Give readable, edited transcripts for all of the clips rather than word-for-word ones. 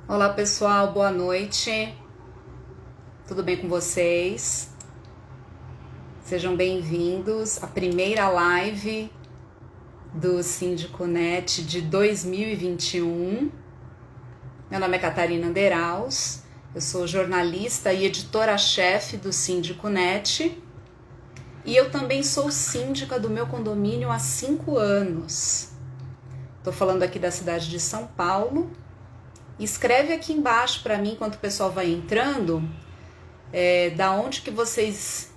Olá pessoal, boa noite. Tudo bem com vocês? Sejam bem-vindos à primeira live do Síndico Net de 2021. Meu nome é Catarina Anderaus, eu sou jornalista e editora-chefe do Síndico Net e eu também sou síndica do meu condomínio há 5 anos. Estou falando aqui da cidade de São Paulo. Escreve aqui embaixo para mim, enquanto o pessoal vai entrando, da onde que vocês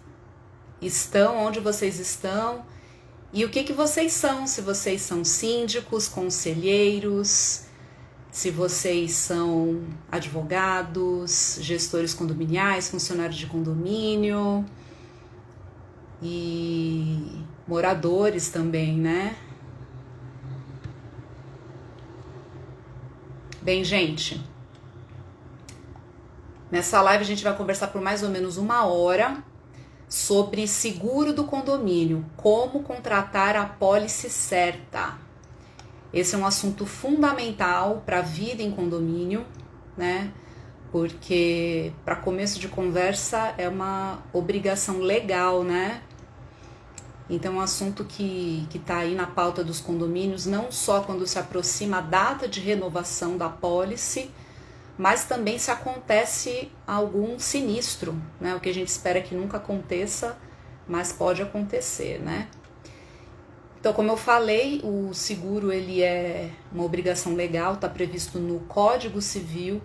estão, onde vocês estão e o que que vocês são, se vocês são síndicos, conselheiros, se vocês são advogados, gestores condominiais, funcionários de condomínio e moradores também, né? Bem, gente, nessa live a gente vai conversar por mais ou menos 1 hora sobre seguro do condomínio, como contratar a apólice certa. Esse é um assunto fundamental para a vida em condomínio, né? Porque, para começo de conversa, é uma obrigação legal, né? Então, é um assunto que está aí na pauta dos condomínios, não só quando se aproxima a data de renovação da apólice, mas também se acontece algum sinistro, né? O que a gente espera que nunca aconteça, mas pode acontecer, né? Então, como eu falei, o seguro ele é uma obrigação legal, está previsto no Código Civil,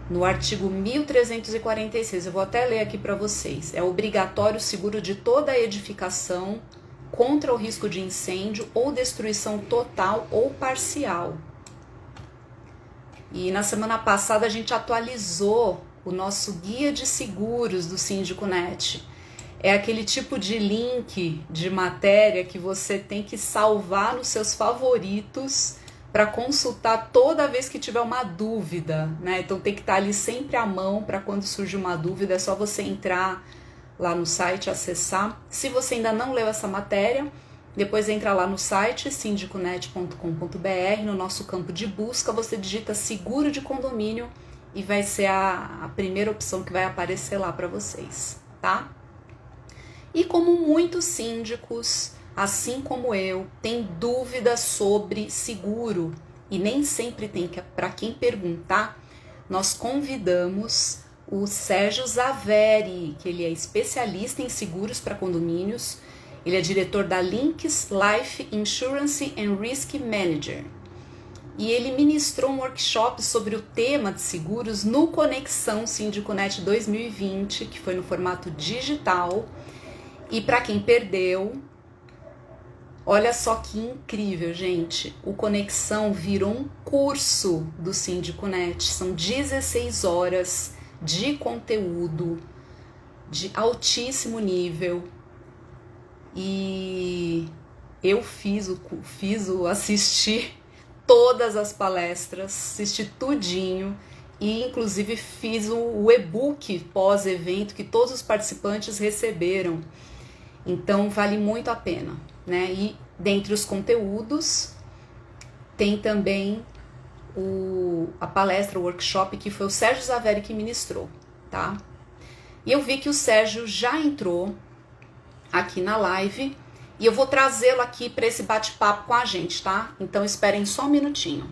no artigo 1346. Eu vou até ler aqui para vocês. É obrigatório o seguro de toda a edificação contra o risco de incêndio ou destruição total ou parcial. E na semana passada a gente atualizou o nosso guia de seguros do Síndico Net. É aquele tipo de link de matéria que você tem que salvar nos seus favoritos para consultar toda vez que tiver uma dúvida, né? Então tem que estar ali sempre à mão para quando surge uma dúvida, é só você entrar lá no site, acessar. Se você ainda não leu essa matéria, depois entra lá no site sindiconet.com.br, no nosso campo de busca, você digita seguro de condomínio e vai ser a primeira opção que vai aparecer lá para vocês, tá? E como muitos síndicos, assim como eu, têm dúvidas sobre seguro e nem sempre tem para quem perguntar, nós convidamos o Sérgio Zaveri, que ele é especialista em seguros para condomínios. Ele é diretor da Links Life Insurance and Risk Manager. E ele ministrou um workshop sobre o tema de seguros no Conexão Síndico Net 2020, que foi no formato digital. E para quem perdeu, olha só que incrível, gente. O Conexão virou um curso do Síndico Net. São 16 horas de conteúdo de altíssimo nível. E eu assisti todas as palestras, assisti tudinho. E inclusive fiz o e-book pós-evento que todos os participantes receberam. Então vale muito a pena, né? E dentre os conteúdos tem também a palestra, o workshop que foi o Sérgio Zaveri que ministrou, tá? E eu vi que o Sérgio já entrou aqui na live e eu vou trazê-lo aqui para esse bate-papo com a gente, tá? Então esperem só um minutinho.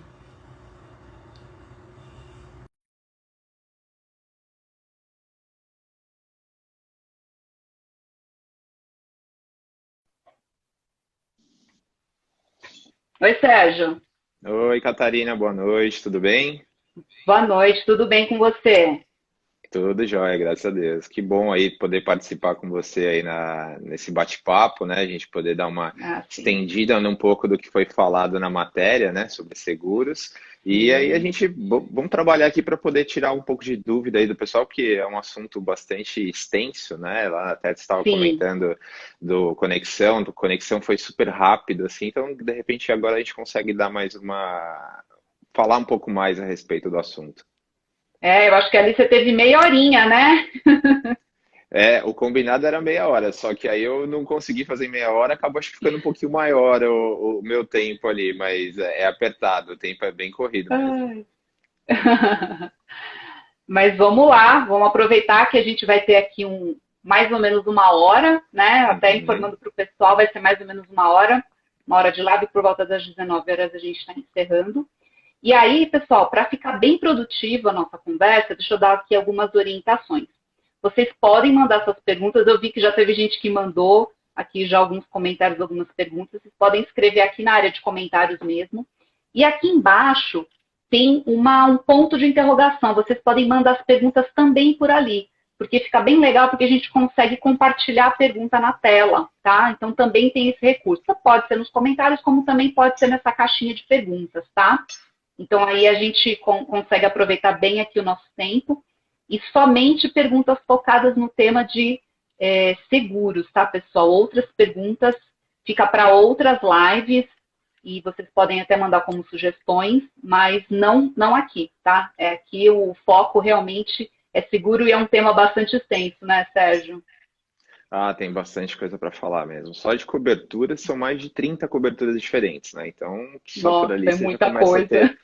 Oi, Sérgio. Oi, Catarina, boa noite, tudo bem? Boa noite, tudo bem com você? Tudo jóia, graças a Deus. Que bom aí poder participar com você aí nesse bate-papo, né? A gente poder dar uma Ah, sim. estendida num pouco do que foi falado na matéria, né? Sobre seguros. E aí a Sim. gente, vamos trabalhar aqui para poder tirar um pouco de dúvida aí do pessoal, porque é um assunto bastante extenso, né? Lá até você estava Sim. comentando do Conexão foi super rápido, assim. Então, de repente, agora a gente consegue dar mais falar um pouco mais a respeito do assunto. Eu acho que ali você teve meia horinha, né? É, o combinado era meia hora, só que aí eu não consegui fazer em meia hora, acabou acho que ficando um pouquinho maior o meu tempo ali, mas é apertado, o tempo é bem corrido mesmo. Mas vamos lá, vamos aproveitar que a gente vai ter aqui mais ou menos uma hora, né? Até Uhum. informando para o pessoal, vai ser mais ou menos uma hora de live, por volta das 19 horas a gente está encerrando. E aí, pessoal, para ficar bem produtiva a nossa conversa, deixa eu dar aqui algumas orientações. Vocês podem mandar suas perguntas, eu vi que já teve gente que mandou aqui já alguns comentários, algumas perguntas, vocês podem escrever aqui na área de comentários mesmo. E aqui embaixo tem um ponto de interrogação, vocês podem mandar as perguntas também por ali, porque fica bem legal, porque a gente consegue compartilhar a pergunta na tela, tá? Então também tem esse recurso. Pode ser nos comentários, como também pode ser nessa caixinha de perguntas, tá? Então aí a gente consegue aproveitar bem aqui o nosso tempo e somente perguntas focadas no tema de seguros, tá, pessoal? Outras perguntas fica para outras lives e vocês podem até mandar como sugestões, mas não aqui, tá? Aqui o foco realmente é seguro e é um tema bastante extenso, né, Sérgio? Ah, tem bastante coisa para falar mesmo. Só de coberturas são mais de 30 coberturas diferentes, né? Então, só por Nossa, ali é você já muita começa a ter coisa.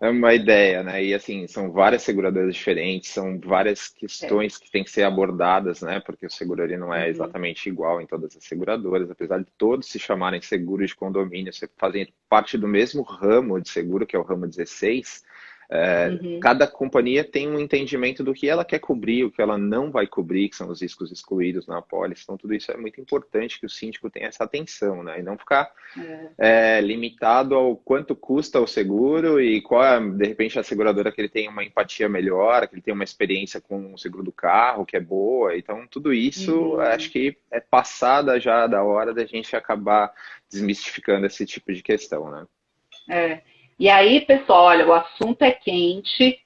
uma ideia, né? E assim, são várias seguradoras diferentes, são várias É. questões que têm que ser abordadas, né? Porque o seguro ali não é Uhum, exatamente igual em todas as seguradoras, apesar de todos se chamarem seguros de condomínio, você fazem parte do mesmo ramo de seguro, que é o ramo 16. uhum, Cada companhia tem um entendimento do que ela quer cobrir, o que ela não vai cobrir, que são os riscos excluídos na apólice. Então, tudo isso é muito importante que o síndico tenha essa atenção, né? E não ficar é, limitado ao quanto custa o seguro e qual é, de repente, a seguradora que ele tem uma empatia melhor, que ele tem uma experiência com o seguro do carro que é boa. Então, tudo isso acho uhum, que é passada já da hora da gente acabar desmistificando esse tipo de questão, né? é. E aí, pessoal, olha, o assunto é quente.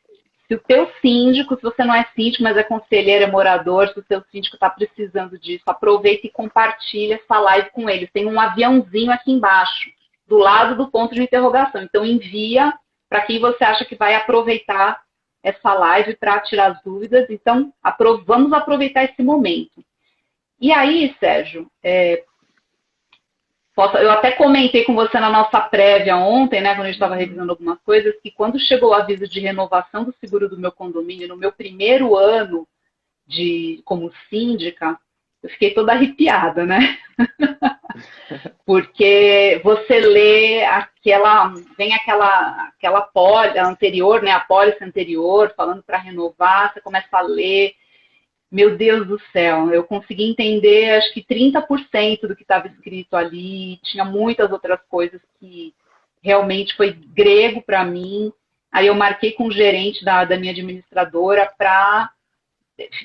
Se o teu síndico, se você não é síndico, mas é conselheiro, é morador, se o seu síndico está precisando disso, aproveita e compartilha essa live com eles. Tem um aviãozinho aqui embaixo, do lado do ponto de interrogação. Então, envia para quem você acha que vai aproveitar essa live para tirar as dúvidas. Então, vamos aproveitar esse momento. E aí, Sérgio, eu até comentei com você na nossa prévia ontem, né, quando a gente estava Uhum. revisando algumas coisas, que quando chegou o aviso de renovação do seguro do meu condomínio, no meu primeiro ano como síndica, eu fiquei toda arrepiada, né? Porque você lê vem aquela apólice anterior, né, a apólice anterior, falando para renovar, você começa a ler, meu Deus do céu, eu consegui entender acho que 30% do que estava escrito ali, tinha muitas outras coisas que realmente foi grego para mim. Aí eu marquei com o gerente da minha administradora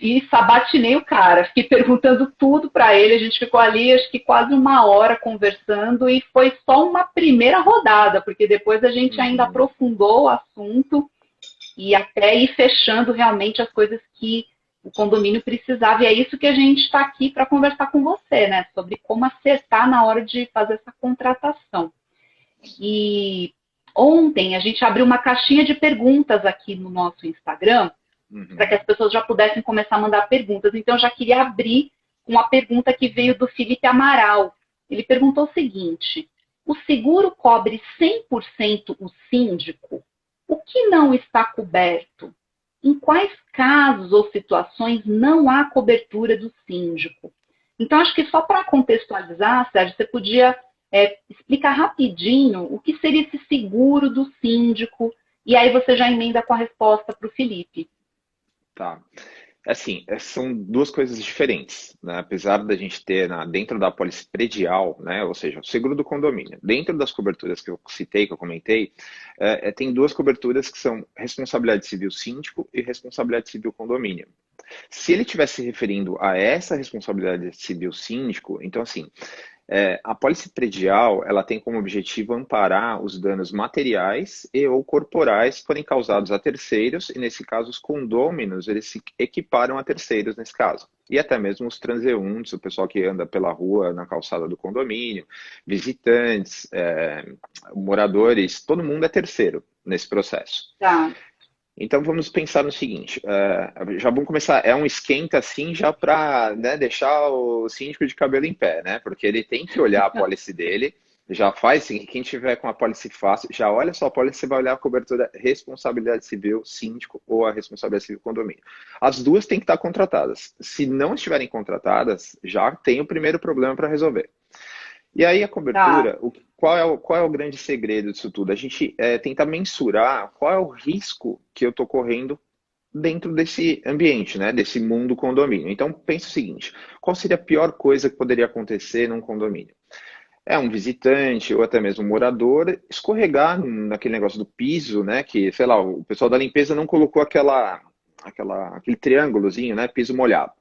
e sabatinei o cara, fiquei perguntando tudo para ele, a gente ficou ali acho que quase uma hora conversando e foi só uma primeira rodada, porque depois a gente ainda Uhum. aprofundou o assunto e até ir fechando realmente as coisas que o condomínio precisava. E é isso que a gente está aqui para conversar com você, né? Sobre como acertar na hora de fazer essa contratação. E ontem a gente abriu uma caixinha de perguntas aqui no nosso Instagram para que Uhum. as pessoas já pudessem começar a mandar perguntas. Então, eu já queria abrir com uma pergunta que veio do Felipe Amaral. Ele perguntou o seguinte: o seguro cobre 100% o síndico? O que não está coberto? Em quais casos ou situações não há cobertura do síndico? Então, acho que só para contextualizar, Sérgio, você podia explicar rapidinho o que seria esse seguro do síndico, e aí você já emenda com a resposta para o Felipe. Tá. Assim, são duas coisas diferentes, né? Apesar da gente ter dentro da apólice predial, né? Ou seja, o seguro do condomínio. Dentro das coberturas que eu citei, que eu comentei, tem duas coberturas que são responsabilidade civil síndico e responsabilidade civil condomínio. Se ele estiver se referindo a essa responsabilidade civil síndico, então assim, a apólice predial, ela tem como objetivo amparar os danos materiais e ou corporais que forem causados a terceiros, e nesse caso os condôminos, eles se equiparam a terceiros nesse caso. E até mesmo os transeuntes, o pessoal que anda pela rua, na calçada do condomínio, visitantes, moradores, todo mundo é terceiro nesse processo. Tá. Então vamos pensar no seguinte, já vamos começar, é um esquenta assim já para, né, deixar o síndico de cabelo em pé, né? Porque ele tem que olhar a pólice dele Já faz assim, quem tiver com a pólice fácil, já olha só a pólice, você vai olhar a cobertura responsabilidade civil, síndico ou a responsabilidade civil condomínio. As duas têm que estar contratadas. Se não estiverem contratadas, já tem o primeiro problema para resolver. E aí a Tá. cobertura, qual é o grande segredo disso tudo? A gente tenta mensurar qual é o risco que eu estou correndo dentro desse ambiente, né? Desse mundo condomínio. Então pensa o seguinte, qual seria a pior coisa que poderia acontecer num condomínio? É um visitante ou até mesmo um morador escorregar naquele negócio do piso, né? Que, sei lá, o pessoal da limpeza não colocou aquele triângulozinho, né? Piso molhado.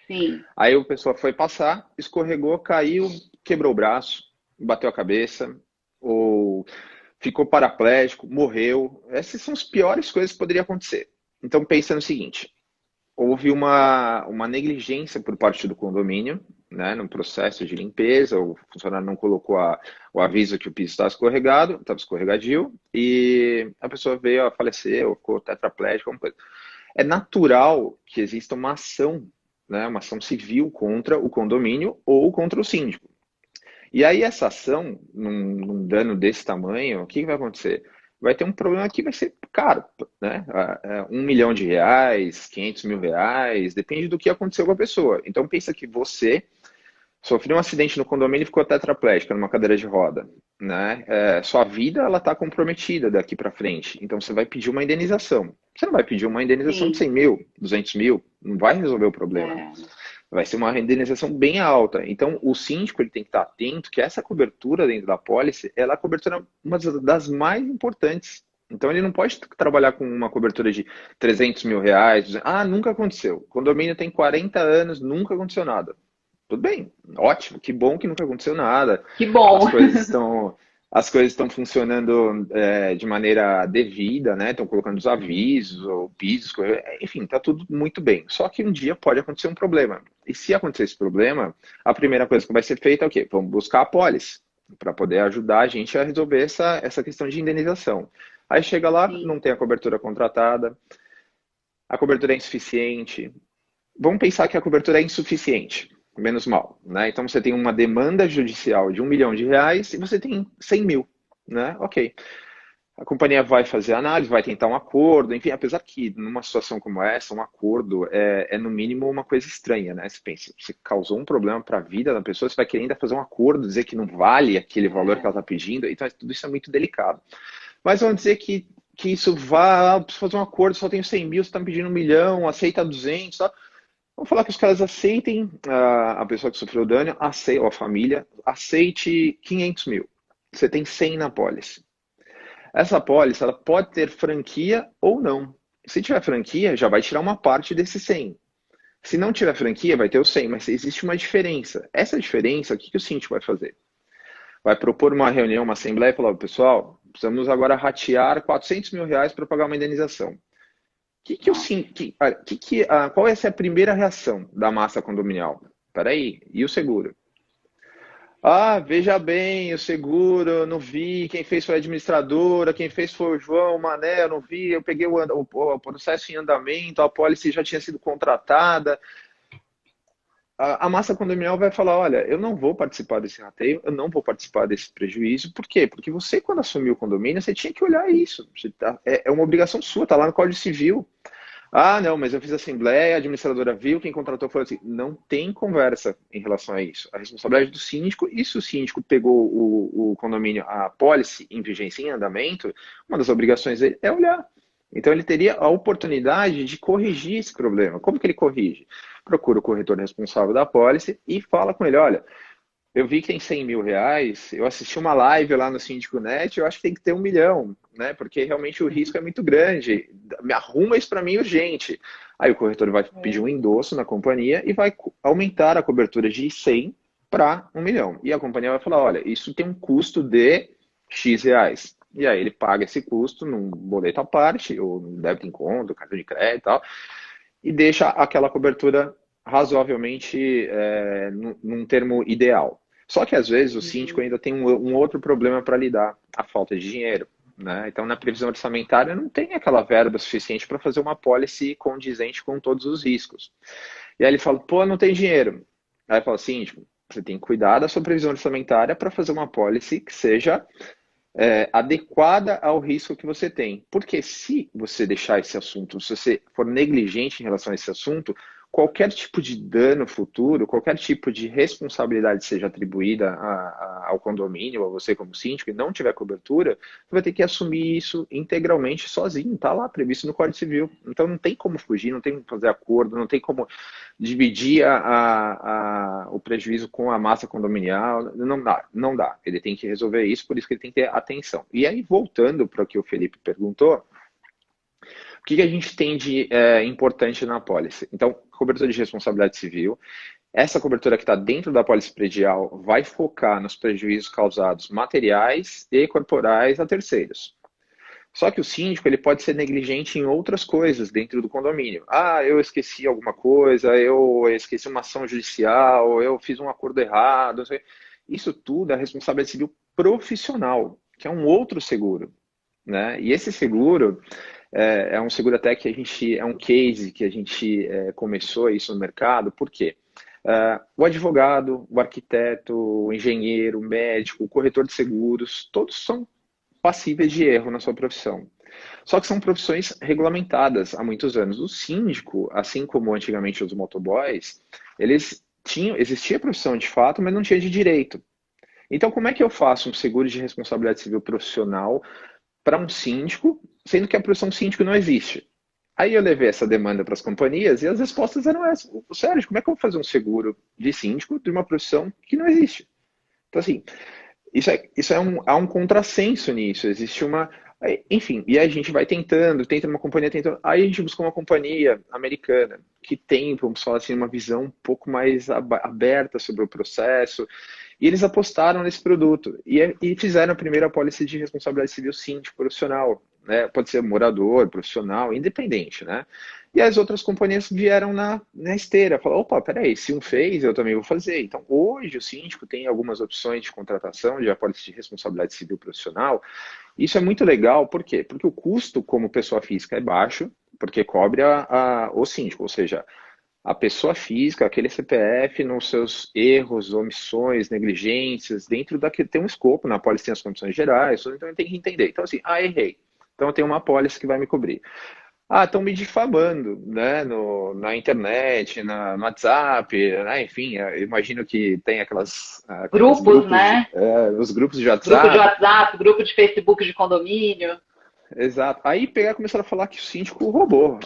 Sim. Aí o pessoal foi passar, escorregou, caiu, quebrou o braço, bateu a cabeça, ou ficou paraplégico, morreu. Essas são as piores coisas que poderiam acontecer. Então pensa no seguinte, houve uma negligência por parte do condomínio, né, no processo de limpeza, o funcionário não colocou o aviso que o piso estava escorregado, estava escorregadio, e a pessoa veio a falecer, ou ficou tetraplégica, alguma coisa. É natural que exista uma ação, né, uma ação civil contra o condomínio ou contra o síndico. E aí essa ação, num dano desse tamanho, o que vai acontecer? Vai ter um problema que vai ser caro, né? R$ 1 milhão, R$ 500 mil, depende do que aconteceu com a pessoa. Então pensa que você sofreu um acidente no condomínio e ficou tetraplégica numa cadeira de roda, né? Sua vida ela está comprometida daqui para frente. Então você vai pedir uma indenização. Você não vai pedir uma indenização de Sim. 100 mil, 200 mil, não vai resolver o problema. É, Vai ser uma indenização bem alta. Então, o síndico ele tem que estar atento que essa cobertura dentro da pólice, ela é a cobertura uma das mais importantes. Então, ele não pode trabalhar com uma cobertura de R$ 300 mil. Ah, nunca aconteceu. O condomínio tem 40 anos, nunca aconteceu nada. Tudo bem, ótimo, que bom que nunca aconteceu nada. que bom. As coisas estão, as coisas estão funcionando de maneira devida, né? Estão colocando os avisos, ou pisos, enfim, está tudo muito bem. Só que um dia pode acontecer um problema. E se acontecer esse problema, a primeira coisa que vai ser feita é o quê? Vamos buscar a pólice para poder ajudar a gente a resolver essa questão de indenização. Aí chega lá, Sim. não tem a cobertura contratada, a cobertura é insuficiente. Vamos pensar que a cobertura é insuficiente, menos mal, né? Então você tem uma demanda judicial de R$ 1 milhão e você tem 100 mil, né? Ok. A companhia vai fazer a análise, vai tentar um acordo, enfim, apesar que numa situação como essa, um acordo é no mínimo uma coisa estranha, né? Você pensa, você causou um problema para a vida da pessoa, você vai querer ainda fazer um acordo, dizer que não vale aquele valor que ela está pedindo, então tudo isso é muito delicado. Mas vamos dizer que isso vá, preciso fazer um acordo, só tenho 100 mil, você está me pedindo 1 milhão, aceita 200, tá? Vamos falar que os caras aceitem, a pessoa que sofreu o dano, ou a família, aceite 500 mil. Você tem 100 na pólice. Essa pólice ela pode ter franquia ou não. Se tiver franquia, já vai tirar uma parte desse 100. Se não tiver franquia, vai ter o 100, mas existe uma diferença. Essa diferença, o que o síndico vai fazer? Vai propor uma reunião, uma assembleia e falar, pessoal, precisamos agora ratear R$ 400 mil para pagar uma indenização. Qual vai ser a primeira reação da massa condominial? Peraí, e o seguro? Ah, veja bem, o seguro, eu não vi, quem fez foi a administradora, quem fez foi o João, o Mané, eu não vi, eu peguei o processo em andamento, a pólice já tinha sido contratada. A massa condominial vai falar, olha, eu não vou participar desse rateio, eu não vou participar desse prejuízo. Por quê? Porque você, quando assumiu o condomínio, você tinha que olhar isso. É uma obrigação sua, está lá no Código Civil. Ah, não, mas eu fiz assembleia, a administradora viu, quem contratou falou assim, não tem conversa em relação a isso. A responsabilidade do síndico, e se o síndico pegou o condomínio, a pólice em vigência em andamento, uma das obrigações dele é olhar. Então ele teria a oportunidade de corrigir esse problema. Como que ele corrige? Procura o corretor responsável da pólice e fala com ele, olha, eu vi que tem R$ 100 mil, eu assisti uma live lá no Síndico Net, eu acho que tem que ter 1 milhão, né? Porque realmente o risco é muito grande. Me arruma isso para mim urgente. Aí o corretor vai pedir um endosso na companhia e vai aumentar a cobertura de 100 para 1 milhão. E a companhia vai falar, olha, isso tem um custo de X reais. E aí ele paga esse custo num boleto à parte, ou num débito em conta, cartão de crédito e tal, e deixa aquela cobertura razoavelmente num termo ideal. Só que às vezes o síndico ainda tem um outro problema para lidar, a falta de dinheiro. Né? Então na previsão orçamentária não tem aquela verba suficiente para fazer uma pólice condizente com todos os riscos. E aí ele fala, pô, não tem dinheiro. Aí fala, síndico, Você tem que cuidar da sua previsão orçamentária para fazer uma policy que seja adequada ao risco que você tem. Porque se você deixar esse assunto, se você for negligente em relação a esse assunto, qualquer tipo de dano futuro, qualquer tipo de responsabilidade seja atribuída ao condomínio, a você como síndico, e não tiver cobertura, você vai ter que assumir isso integralmente sozinho, está lá previsto no Código Civil. Então não tem como fugir, não tem como fazer acordo, não tem como dividir o prejuízo com a massa condominial, não dá. Ele tem que resolver isso, por isso que ele tem que ter atenção. E aí, voltando para o que o Felipe perguntou, o que a gente tem de importante na apólice? Então, cobertura de responsabilidade civil. Essa cobertura que está dentro da apólice predial vai focar nos prejuízos causados materiais e corporais a terceiros. Só que o síndico ele pode ser negligente em outras coisas dentro do condomínio. Ah, eu esqueci alguma coisa, eu esqueci uma ação judicial, eu fiz um acordo errado. Isso tudo é responsabilidade civil profissional, que é um outro seguro, né? E esse seguro é um seguro até que é um case que a gente começou isso no mercado. Por quê? O advogado, o arquiteto, o engenheiro, o médico, o corretor de seguros, todos são passíveis de erro na sua profissão. Só que são profissões regulamentadas há muitos anos. O síndico, assim como antigamente os motoboys, existia profissão de fato, mas não tinha de direito. Então, como é que eu faço um seguro de responsabilidade civil profissional para um síndico, sendo que a profissão síndico não existe? Aí eu levei essa demanda para as companhias e as respostas eram essas. Sérgio, como é que eu vou fazer um seguro de síndico de uma profissão que não existe? Então, assim, há um contrassenso nisso. Existe uma... Enfim, e aí a gente vai tenta uma companhia tentando. Aí a gente busca uma companhia americana que tem, vamos falar assim, uma visão um pouco mais aberta sobre o processo. E eles apostaram nesse produto e fizeram a primeira apólice de responsabilidade civil síndico profissional, né? Pode ser morador, profissional, independente, né? E as outras companhias vieram na esteira, falaram, opa, peraí, se um fez, eu também vou fazer. Então, hoje o síndico tem algumas opções de contratação de apólice de responsabilidade civil profissional. Isso é muito legal, por quê? Porque o custo como pessoa física é baixo, porque cobre o síndico, ou seja, a pessoa física, aquele CPF, nos seus erros, omissões, negligências, dentro daquele tem um escopo, na apólice tem as condições gerais, então ele tem que entender. Então, assim, errei. Então, eu tenho uma apólice que vai me cobrir. Estão me difamando, né, na internet, no WhatsApp, né, enfim, eu imagino que tem aqueles grupos, né? Os grupos de WhatsApp. Grupo de WhatsApp, grupo de Facebook de condomínio. Exato. Aí começaram a falar que o síndico roubou.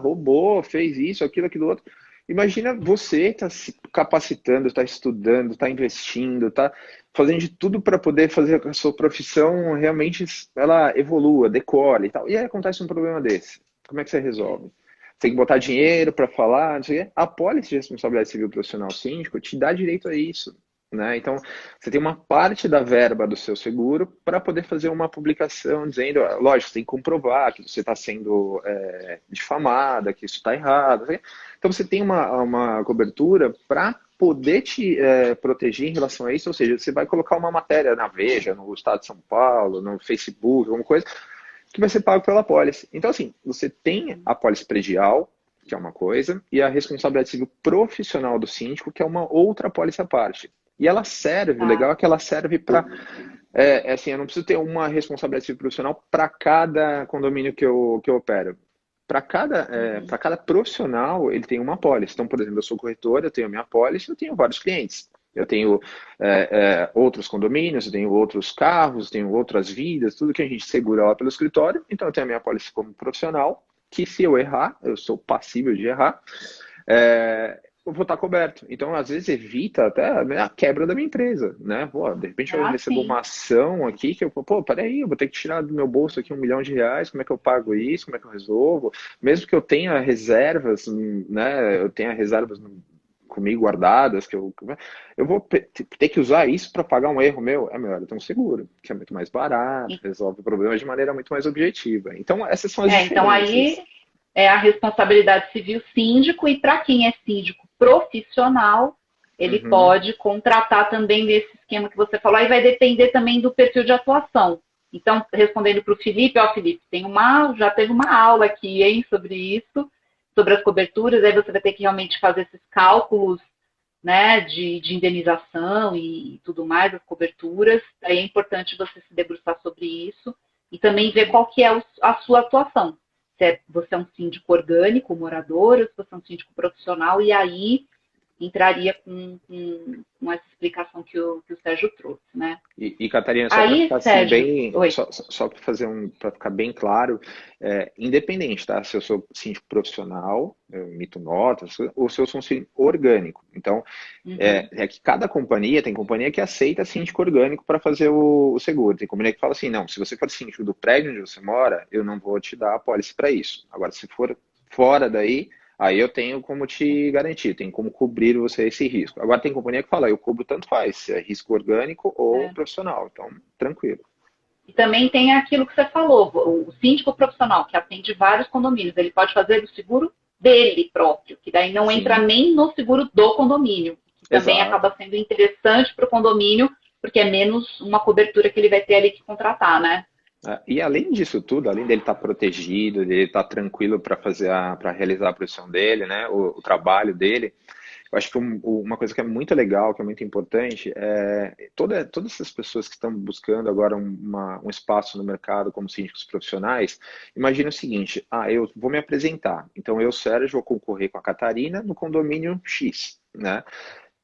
Roubou, fez isso, aquilo outro. Imagina você tá se capacitando, tá estudando, tá investindo, tá fazendo de tudo para poder fazer a sua profissão realmente ela evolua, decole e tal. E aí acontece um problema desse. Como é que você resolve? Tem que botar dinheiro para falar, não sei o quê. A apólice de responsabilidade civil profissional síndico te dá direito a isso, né? Então, você tem uma parte da verba do seu seguro para poder fazer uma publicação dizendo, lógico, você tem que comprovar que você está sendo difamada, que isso está errado. Então, você tem uma cobertura para poder te proteger em relação a isso, ou seja, você vai colocar uma matéria na Veja, no Estado de São Paulo, no Facebook, alguma coisa, que vai ser pago pela apólice. Então, assim, você tem a apólice predial, que é uma coisa, e a responsabilidade civil profissional do síndico, que é uma outra apólice à parte. E ela serve, o legal é que ela serve para... assim, eu não preciso ter uma responsabilidade civil profissional para cada condomínio que eu opero. Para cada profissional, ele tem uma apólice. Então, por exemplo, eu sou corretor, eu tenho a minha apólice, eu tenho vários clientes. Eu tenho outros condomínios, eu tenho outros carros, tenho outras vidas, tudo que a gente segura lá pelo escritório. Então, eu tenho a minha apólice como profissional, que se eu errar, eu sou passível de errar, eu vou estar coberto. Então, às vezes, evita até a quebra da minha empresa, né? Pô, de repente, eu recebo uma ação aqui que eu, peraí, eu vou ter que tirar do meu bolso aqui R$1 milhão, como é que eu pago isso, como é que eu resolvo? Mesmo que eu tenha reservas, né? Eu tenha reservas comigo guardadas, que eu vou ter que usar isso para pagar um erro meu, é melhor eu ter um seguro, que é muito mais barato, resolve o problema de maneira muito mais objetiva. Então, essas são as diferenças. Então, aí é a responsabilidade civil síndico, e para quem é síndico profissional, ele pode contratar também nesse esquema que você falou, aí vai depender também do perfil de atuação. Então, respondendo para o Felipe, Felipe, já teve uma aula aqui, hein, sobre isso, sobre as coberturas, aí você vai ter que realmente fazer esses cálculos né, de indenização e tudo mais, as coberturas. Aí é importante você se debruçar sobre isso e também ver qual que é a sua atuação. Se você é um síndico orgânico, morador, ou se você é um síndico profissional, e aí entraria com essa explicação que o Sérgio trouxe, né? E Catarina, só para Aí, ficar assim Sérgio, bem, oi. só para fazer para ficar bem claro, independente, tá? Se eu sou síndico profissional, eu emito notas, ou se eu sou um síndico orgânico. Então, é que cada companhia, tem companhia que aceita síndico orgânico para fazer o seguro. Tem companhia que fala assim, não, se você for síndico do prédio onde você mora, eu não vou te dar a apólice para isso. Agora, se for fora daí, aí eu tenho como te garantir, tenho como cobrir você esse risco. Agora tem companhia que fala, eu cubro tanto faz, se é risco orgânico ou profissional, então tranquilo. E também tem aquilo que você falou, o síndico profissional que atende vários condomínios, ele pode fazer o seguro dele próprio, que daí não entra nem no seguro do condomínio, que também acaba sendo interessante para o condomínio, porque é menos uma cobertura que ele vai ter ali que contratar, né? E além disso tudo, além dele estar protegido, dele estar tranquilo para realizar a profissão dele, né, o trabalho dele, eu acho que uma coisa que é muito legal, que é muito importante, é todas essas pessoas que estão buscando agora um espaço no mercado como síndicos profissionais, imagina o seguinte, eu vou me apresentar, então eu, Sérgio, vou concorrer com a Catarina no condomínio X, né?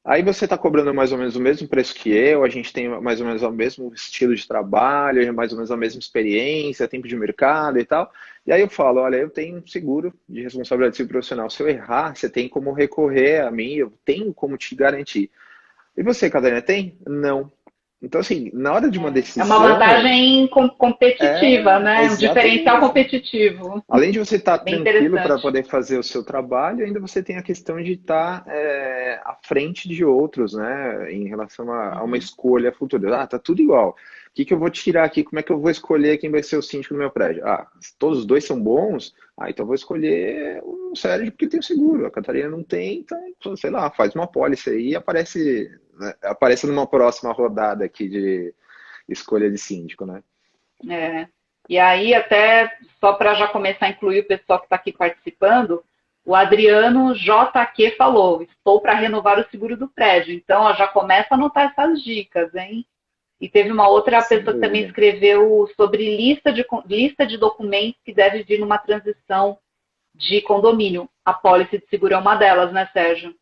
Aí você está cobrando mais ou menos o mesmo preço que eu, a gente tem mais ou menos o mesmo estilo de trabalho, mais ou menos a mesma experiência, tempo de mercado e tal. E aí eu falo, olha, eu tenho um seguro de responsabilidade civil profissional. Se eu errar, você tem como recorrer a mim, eu tenho como te garantir. E você, Catarina, tem? Não. Então, assim, na hora de uma decisão... É uma vantagem competitiva, né? Um exatamente. Diferencial competitivo. Além de você estar Bem tranquilo para poder fazer o seu trabalho, ainda você tem a questão de estar à frente de outros, né? Em relação a uma escolha futura. Tá tudo igual. O que eu vou tirar aqui? Como é que eu vou escolher quem vai ser o síndico do meu prédio? Todos os dois são bons? Então eu vou escolher o Sérgio porque tem o seguro. A Catarina não tem, então, sei lá, faz uma apólice aí e aparece numa próxima rodada aqui de escolha de síndico, né? E aí, até só para já começar a incluir o pessoal que está aqui participando, o Adriano JQ falou, estou para renovar o seguro do prédio. Então, já começa a anotar essas dicas, hein? E teve uma outra pessoa que também escreveu sobre lista de documentos que deve vir numa transição de condomínio. A pólice de seguro é uma delas, né, Sérgio?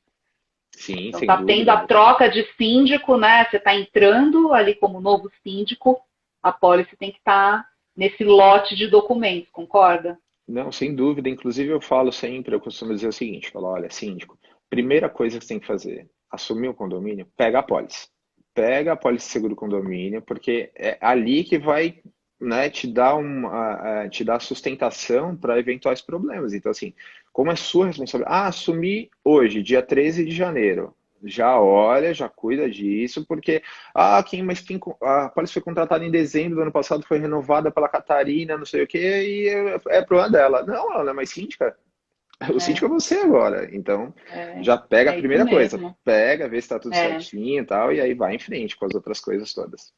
Sim, então, sem tá dúvida. tendo a troca de síndico, né? Você está entrando ali como novo síndico, a pólice tem que estar nesse lote de documentos, concorda? Não, sem dúvida. Inclusive eu falo sempre, eu costumo dizer o seguinte, olha, síndico, primeira coisa que você tem que fazer, assumir o condomínio, pega a pólice. Pega a pólice de seguro condomínio, porque é ali que vai, né, te dar sustentação para eventuais problemas. Então, assim, como é sua responsabilidade? Assumir hoje, dia 13 de janeiro. Já olha, já cuida disso, porque a pólice foi contratada em dezembro do ano passado, foi renovada pela Catarina, não sei o quê, e é problema dela. Não, ela não é mais síndica. O síndico é você agora. Então, já pega a primeira coisa. Pega, vê se está tudo certinho e tal, e aí vai em frente com as outras coisas todas.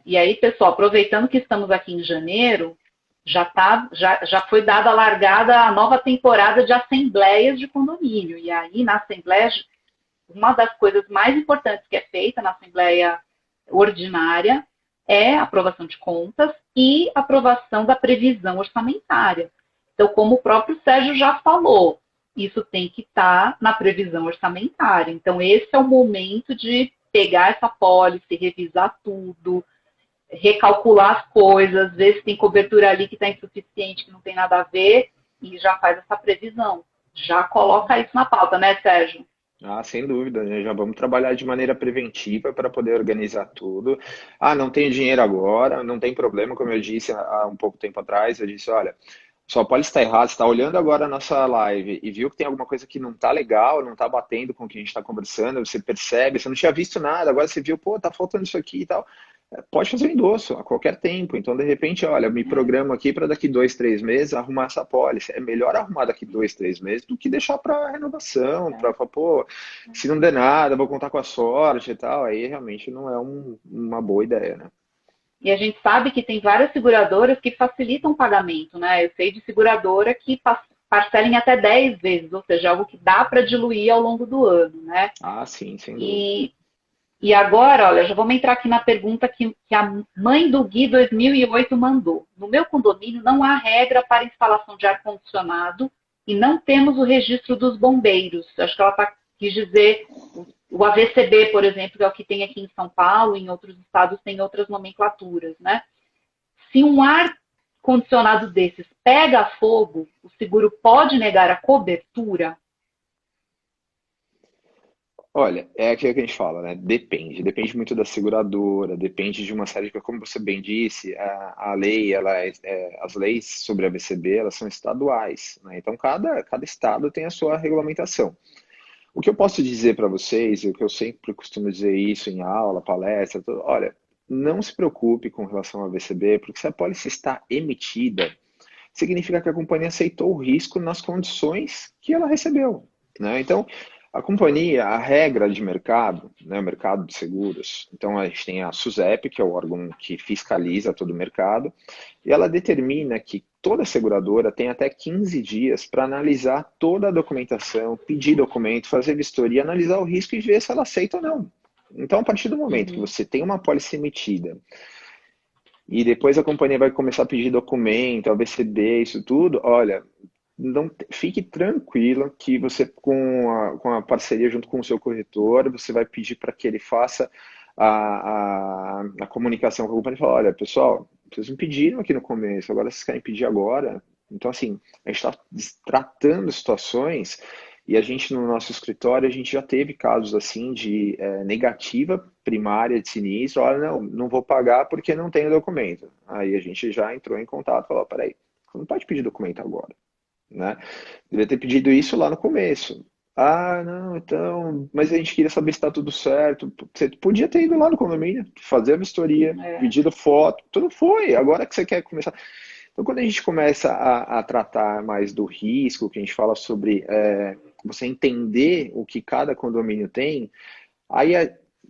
E aí, pessoal, aproveitando que estamos aqui em janeiro, já foi dada a largada a nova temporada de assembleias de condomínio. E aí, na assembleia, uma das coisas mais importantes que é feita na assembleia ordinária é a aprovação de contas e aprovação da previsão orçamentária. Então, como o próprio Sérgio já falou, isso tem que estar na previsão orçamentária. Então, esse é o momento de pegar essa pólice, revisar tudo, recalcular as coisas, ver se tem cobertura ali que está insuficiente, que não tem nada a ver, e já faz essa previsão. Já coloca isso na pauta, né, Sérgio? Sem dúvida, né? Já vamos trabalhar de maneira preventiva para poder organizar tudo. Não tenho dinheiro agora, não tem problema, como eu disse há um pouco tempo atrás, eu disse, olha, sua pólice está errada, você está olhando agora a nossa live e viu que tem alguma coisa que não está legal, não está batendo com o que a gente está conversando, você percebe, você não tinha visto nada, agora você viu, tá faltando isso aqui e tal. Pode fazer o endosso a qualquer tempo. Então, de repente, olha, me programo aqui para daqui 2, 3 meses arrumar essa pólice. É melhor arrumar daqui 2, 3 meses do que deixar para renovação, para falar, se não der nada, vou contar com a sorte e tal. Aí realmente não é uma boa ideia, né? E a gente sabe que tem várias seguradoras que facilitam o pagamento, né? Eu sei de seguradora que parcela em até 10 vezes, ou seja, algo que dá para diluir ao longo do ano, né? Ah, sim, sem dúvida. E agora, olha, já vamos entrar aqui na pergunta que a mãe do Gui 2008 mandou. No meu condomínio não há regra para instalação de ar-condicionado e não temos o registro dos bombeiros. Acho que ela quis dizer o AVCB, por exemplo, que é o que tem aqui em São Paulo, em outros estados tem outras nomenclaturas, né? Se um ar-condicionado desses pega fogo, o seguro pode negar a cobertura? Olha, é aquilo que a gente fala, né? Depende muito da seguradora, depende de uma série de, como você bem disse, a lei, as leis sobre a BCB, elas são estaduais, né? Então cada estado tem a sua regulamentação. O que eu posso dizer para vocês, e o que eu sempre costumo dizer isso em aula, palestra, tudo, olha, não se preocupe com relação à BCB, porque se a pólice está emitida, significa que a companhia aceitou o risco nas condições que ela recebeu, né? Então, a companhia, a regra de mercado, né, o mercado de seguros, então a gente tem a SUSEP, que é o órgão que fiscaliza todo o mercado, e ela determina que toda seguradora tem até 15 dias para analisar toda a documentação, pedir documento, fazer vistoria, analisar o risco e ver se ela aceita ou não. Então, a partir do momento que você tem uma pólice emitida, e depois a companhia vai começar a pedir documento, ABCD, isso tudo, olha, não, fique tranquila que você, com a parceria junto com o seu corretor, você vai pedir para que ele faça a comunicação com a companhia e falar, olha, pessoal, vocês me pediram aqui no começo, agora vocês querem pedir agora? Então, assim, a gente está tratando situações e a gente, no nosso escritório, a gente já teve casos assim de negativa primária de sinistro, olha, não vou pagar porque não tenho documento. Aí a gente já entrou em contato e falou, peraí, você não pode pedir documento agora, né? Devia ter pedido isso lá no começo. Ah, não, então, mas a gente queria saber se está tudo certo. Você podia ter ido lá no condomínio, fazer a vistoria, pedido foto, tudo foi. Agora que você quer começar. Então, quando a gente começa a tratar mais do risco, que a gente fala sobre você entender o que cada condomínio tem, aí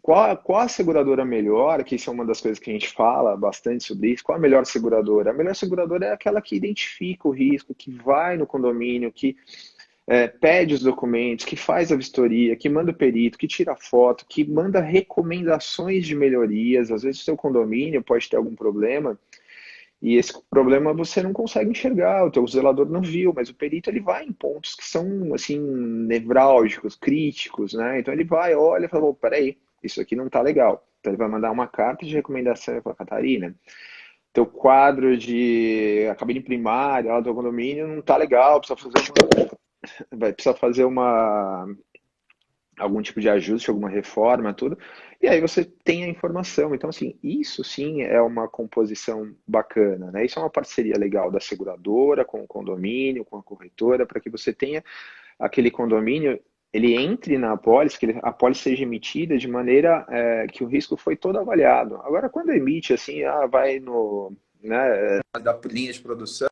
qual a seguradora melhor, que isso é uma das coisas que a gente fala bastante sobre isso, qual a melhor seguradora? A melhor seguradora é aquela que identifica o risco, que vai no condomínio, que pede os documentos, que faz a vistoria, que manda o perito, que tira foto, que manda recomendações de melhorias. Às vezes o seu condomínio pode ter algum problema, e esse problema você não consegue enxergar, o teu zelador não viu, mas o perito ele vai em pontos que são assim nevrálgicos, críticos, né? Então ele vai, olha e fala, peraí, isso aqui não tá legal. Então ele vai mandar uma carta de recomendação para a Catarina. Teu quadro de a cabine primária lá do condomínio não tá legal, precisa fazer algum tipo de ajuste, alguma reforma, tudo. E aí você tem a informação. Então, assim, isso sim é uma composição bacana, né? Isso é uma parceria legal da seguradora com o condomínio, com a corretora, para que você tenha aquele condomínio, ele entre na apólice, que a apólice seja emitida de maneira que o risco foi todo avaliado. Agora, quando emite assim, vai no, né, da linha de produção,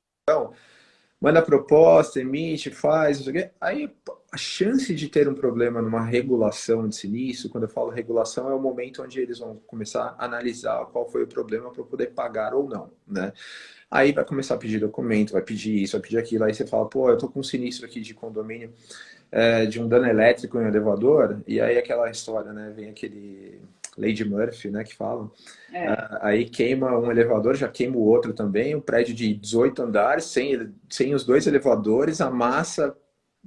manda a proposta, emite, faz, não sei o quê. Aí a chance de ter um problema numa regulação de sinistro, quando eu falo regulação, é o momento onde eles vão começar a analisar qual foi o problema para poder pagar ou não, né? Aí vai começar a pedir documento, vai pedir isso, vai pedir aquilo. Aí você fala, pô, eu tô com um sinistro aqui de condomínio, de um dano elétrico em um elevador, e aí aquela história, né? Vem aquele Lady Murphy, né, que falam. Aí queima um elevador, já queima o outro também, um prédio de 18 andares, sem os dois elevadores, a massa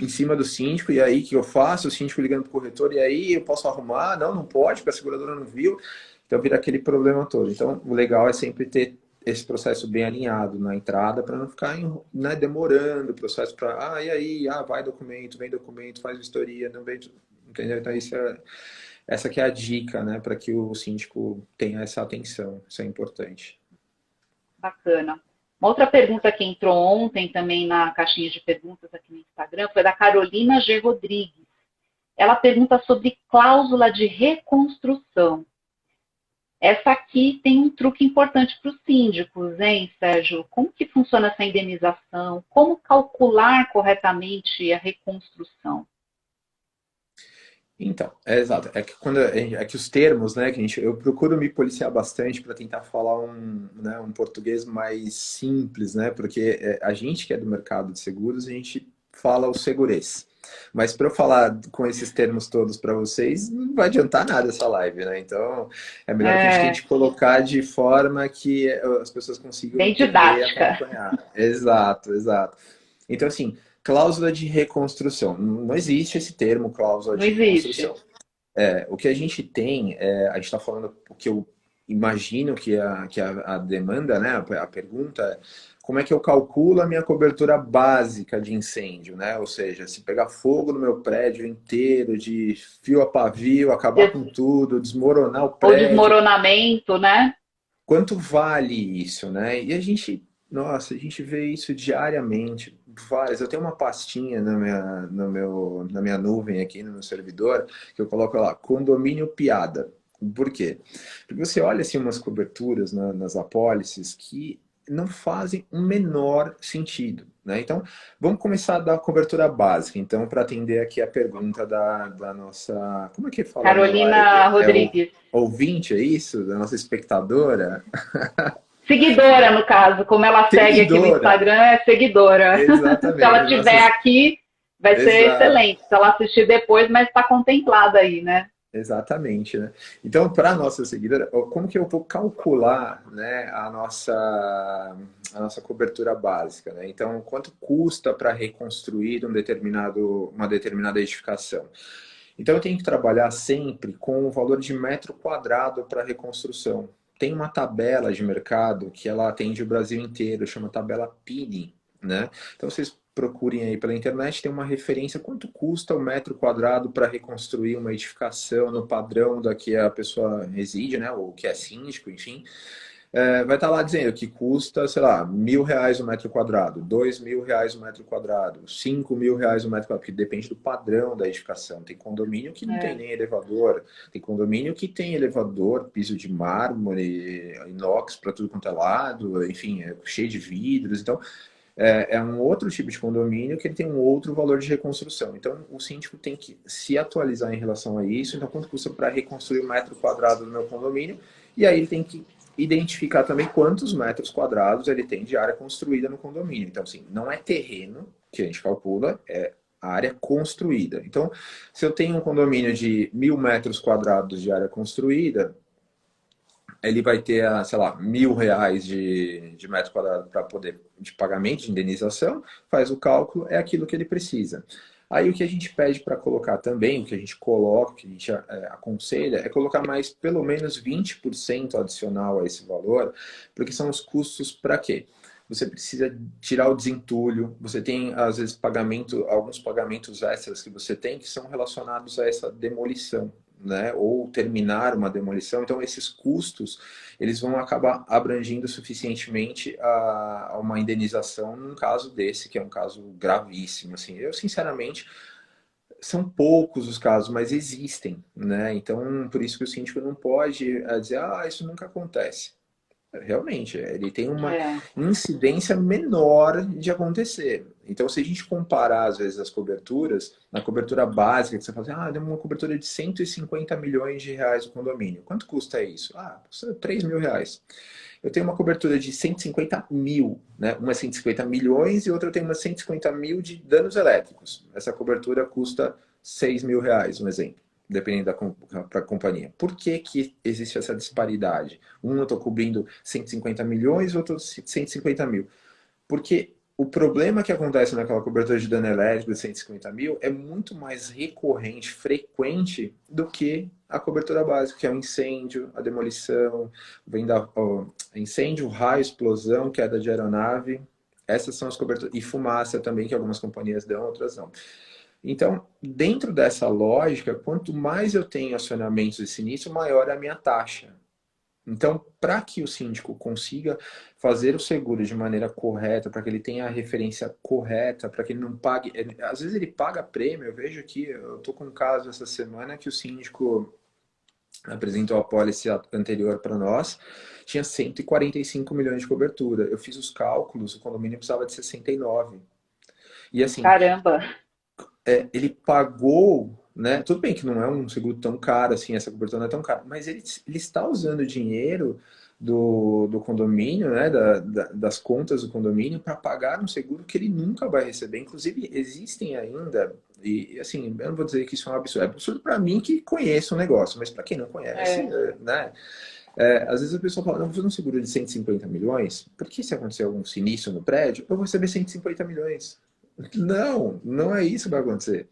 em cima do síndico, e aí o que eu faço? O síndico ligando para o corretor, e aí eu posso arrumar? Não pode, porque a seguradora não viu. Então vira aquele problema todo. Então o legal é sempre ter esse processo bem alinhado na entrada, para não ficar né, demorando o processo para, e aí, vai documento, vem documento, faz vistoria, não vem, entendeu? Então essa que é a dica, né, para que o síndico tenha essa atenção. Isso é importante. Bacana. Uma outra pergunta que entrou ontem também na caixinha de perguntas aqui no Instagram foi da Carolina G. Rodrigues. Ela pergunta sobre cláusula de reconstrução. Essa aqui tem um truque importante para os síndicos, hein, Sérgio? Como que funciona essa indenização? Como calcular corretamente a reconstrução? Então, é exato. É que é que os termos, né, que eu procuro me policiar bastante para tentar falar né, um português mais simples, né, porque a gente que é do mercado de seguros, a gente fala o segurês. Mas para eu falar com esses termos todos para vocês, não vai adiantar nada essa live, né? Então, é melhor que a gente É, tente colocar de forma que as pessoas consigam bem entender e didática. acompanhar. Exato, exato. Então, assim, cláusula de reconstrução. Não existe esse termo cláusula Não de existe. reconstrução. O que a gente tem, a gente está falando, o que eu imagino que a demanda, né, a pergunta é como é que eu calculo a minha cobertura básica de incêndio, né? Ou seja, se pegar fogo no meu prédio inteiro, de fio a pavio, acabar com Des- tudo, desmoronar o Ou prédio, desmoronamento, né? quanto vale isso, né? E a gente, nossa, a gente vê isso diariamente, várias. Eu tenho uma pastinha na minha nuvem aqui no meu servidor, que eu coloco lá, condomínio piada. Por quê? Porque você olha assim umas coberturas nas apólices que não fazem o menor sentido, né? Então, vamos começar da cobertura básica, então, para atender aqui a pergunta da nossa, como é que fala na Carolina live? É o Rodrigues. ouvinte, é isso? Da nossa espectadora? Seguidora, no caso, como ela segue aqui no Seguidora! Instagram, é seguidora. Se ela Exatamente, tiver nossas... aqui, vai ser Exato, excelente. Se ela assistir depois, mas está contemplada aí, né? exatamente, né? Então, para a nossa seguidora, como que eu vou calcular, né, a nossa cobertura básica, né? Então, quanto custa para reconstruir uma determinada edificação? Então, eu tenho que trabalhar sempre com o valor de metro quadrado para reconstrução. Tem uma tabela de mercado que ela atende o Brasil inteiro, chama tabela PINI, né? Então, vocês procurem aí pela internet, tem uma referência quanto custa o metro quadrado para reconstruir uma edificação no padrão da que a pessoa reside, né? Ou que é síndico, enfim. Vai estar lá dizendo que custa, sei lá, R$ 1.000 o metro quadrado, R$ 2.000 o metro quadrado, R$ 5.000 o metro quadrado, porque depende do padrão da edificação. Tem condomínio que não tem É. nem elevador, tem condomínio que tem elevador, piso de mármore, inox para tudo quanto é lado, enfim, é cheio de vidros. Então, é um outro tipo de condomínio que ele tem um outro valor de reconstrução. Então, o síndico tem que se atualizar em relação a isso. Então, quanto custa para reconstruir o metro quadrado do meu condomínio? E aí ele tem que identificar também quantos metros quadrados ele tem de área construída no condomínio. Então, assim, não é terreno que a gente calcula, é a área construída. Então, se eu tenho um condomínio de 1.000 metros quadrados de área construída, ele vai ter, sei lá, R$ 1.000 de metro quadrado para poder de pagamento de indenização, faz o cálculo, é aquilo que ele precisa. Aí o que a gente pede para colocar também, o que a gente coloca, o que a gente aconselha, é colocar mais pelo menos 20% adicional a esse valor, porque são os custos para quê? Você precisa tirar o desentulho, você tem, às vezes, alguns pagamentos extras que você tem que são relacionados a essa demolição, né? Ou terminar uma demolição. Então, esses custos, eles vão acabar abrangindo suficientemente a uma indenização num caso desse, que é um caso gravíssimo. Assim, eu, sinceramente, são poucos os casos, mas existem, né? Então, por isso que o síndico não pode dizer, isso nunca acontece. Realmente, ele tem uma É. incidência menor de acontecer. Então, se a gente comparar, às vezes, as coberturas, na cobertura básica, que você fala assim, deu uma cobertura de R$ 150 milhões o condomínio. Quanto custa isso? Custa R$ 3.000. Eu tenho uma cobertura de 150 mil, né? Uma é 150 milhões e outra eu tenho uma 150 mil de danos elétricos. Essa cobertura custa R$ 6.000, um exemplo, dependendo da companhia. Por que que existe essa disparidade? Um eu estou cobrindo 150 milhões, outro 150 mil. Porque o problema que acontece naquela cobertura de dano elétrico de 150 mil é muito mais recorrente, frequente, do que a cobertura básica, que é o incêndio, a demolição, incêndio, raio, explosão, queda de aeronave. Essas são as coberturas. E fumaça também, que algumas companhias dão, outras não. Então, dentro dessa lógica, quanto mais eu tenho acionamentos de sinistro, maior é a minha taxa. Então, para que o síndico consiga fazer o seguro de maneira correta, para que ele tenha a referência correta, para que ele não pague. Às vezes ele paga prêmio, eu vejo aqui, eu estou com um caso essa semana que o síndico apresentou a pólice anterior para nós, tinha 145 milhões de cobertura. Eu fiz os cálculos, o condomínio precisava de 69. E assim, Caramba. ele pagou né? Tudo bem que não é um seguro tão caro assim, essa cobertura não é tão cara, mas ele está usando dinheiro do condomínio, né? Das contas do condomínio para pagar um seguro que ele nunca vai receber. Inclusive, existem ainda, e assim, eu não vou dizer que isso é um absurdo. É absurdo para mim que conheço o negócio, mas para quem não conhece, né? Às vezes a pessoa fala, não, vou fazer um seguro de 150 milhões, porque se acontecer algum sinistro no prédio, eu vou receber 150 milhões. Não, não é isso que vai acontecer.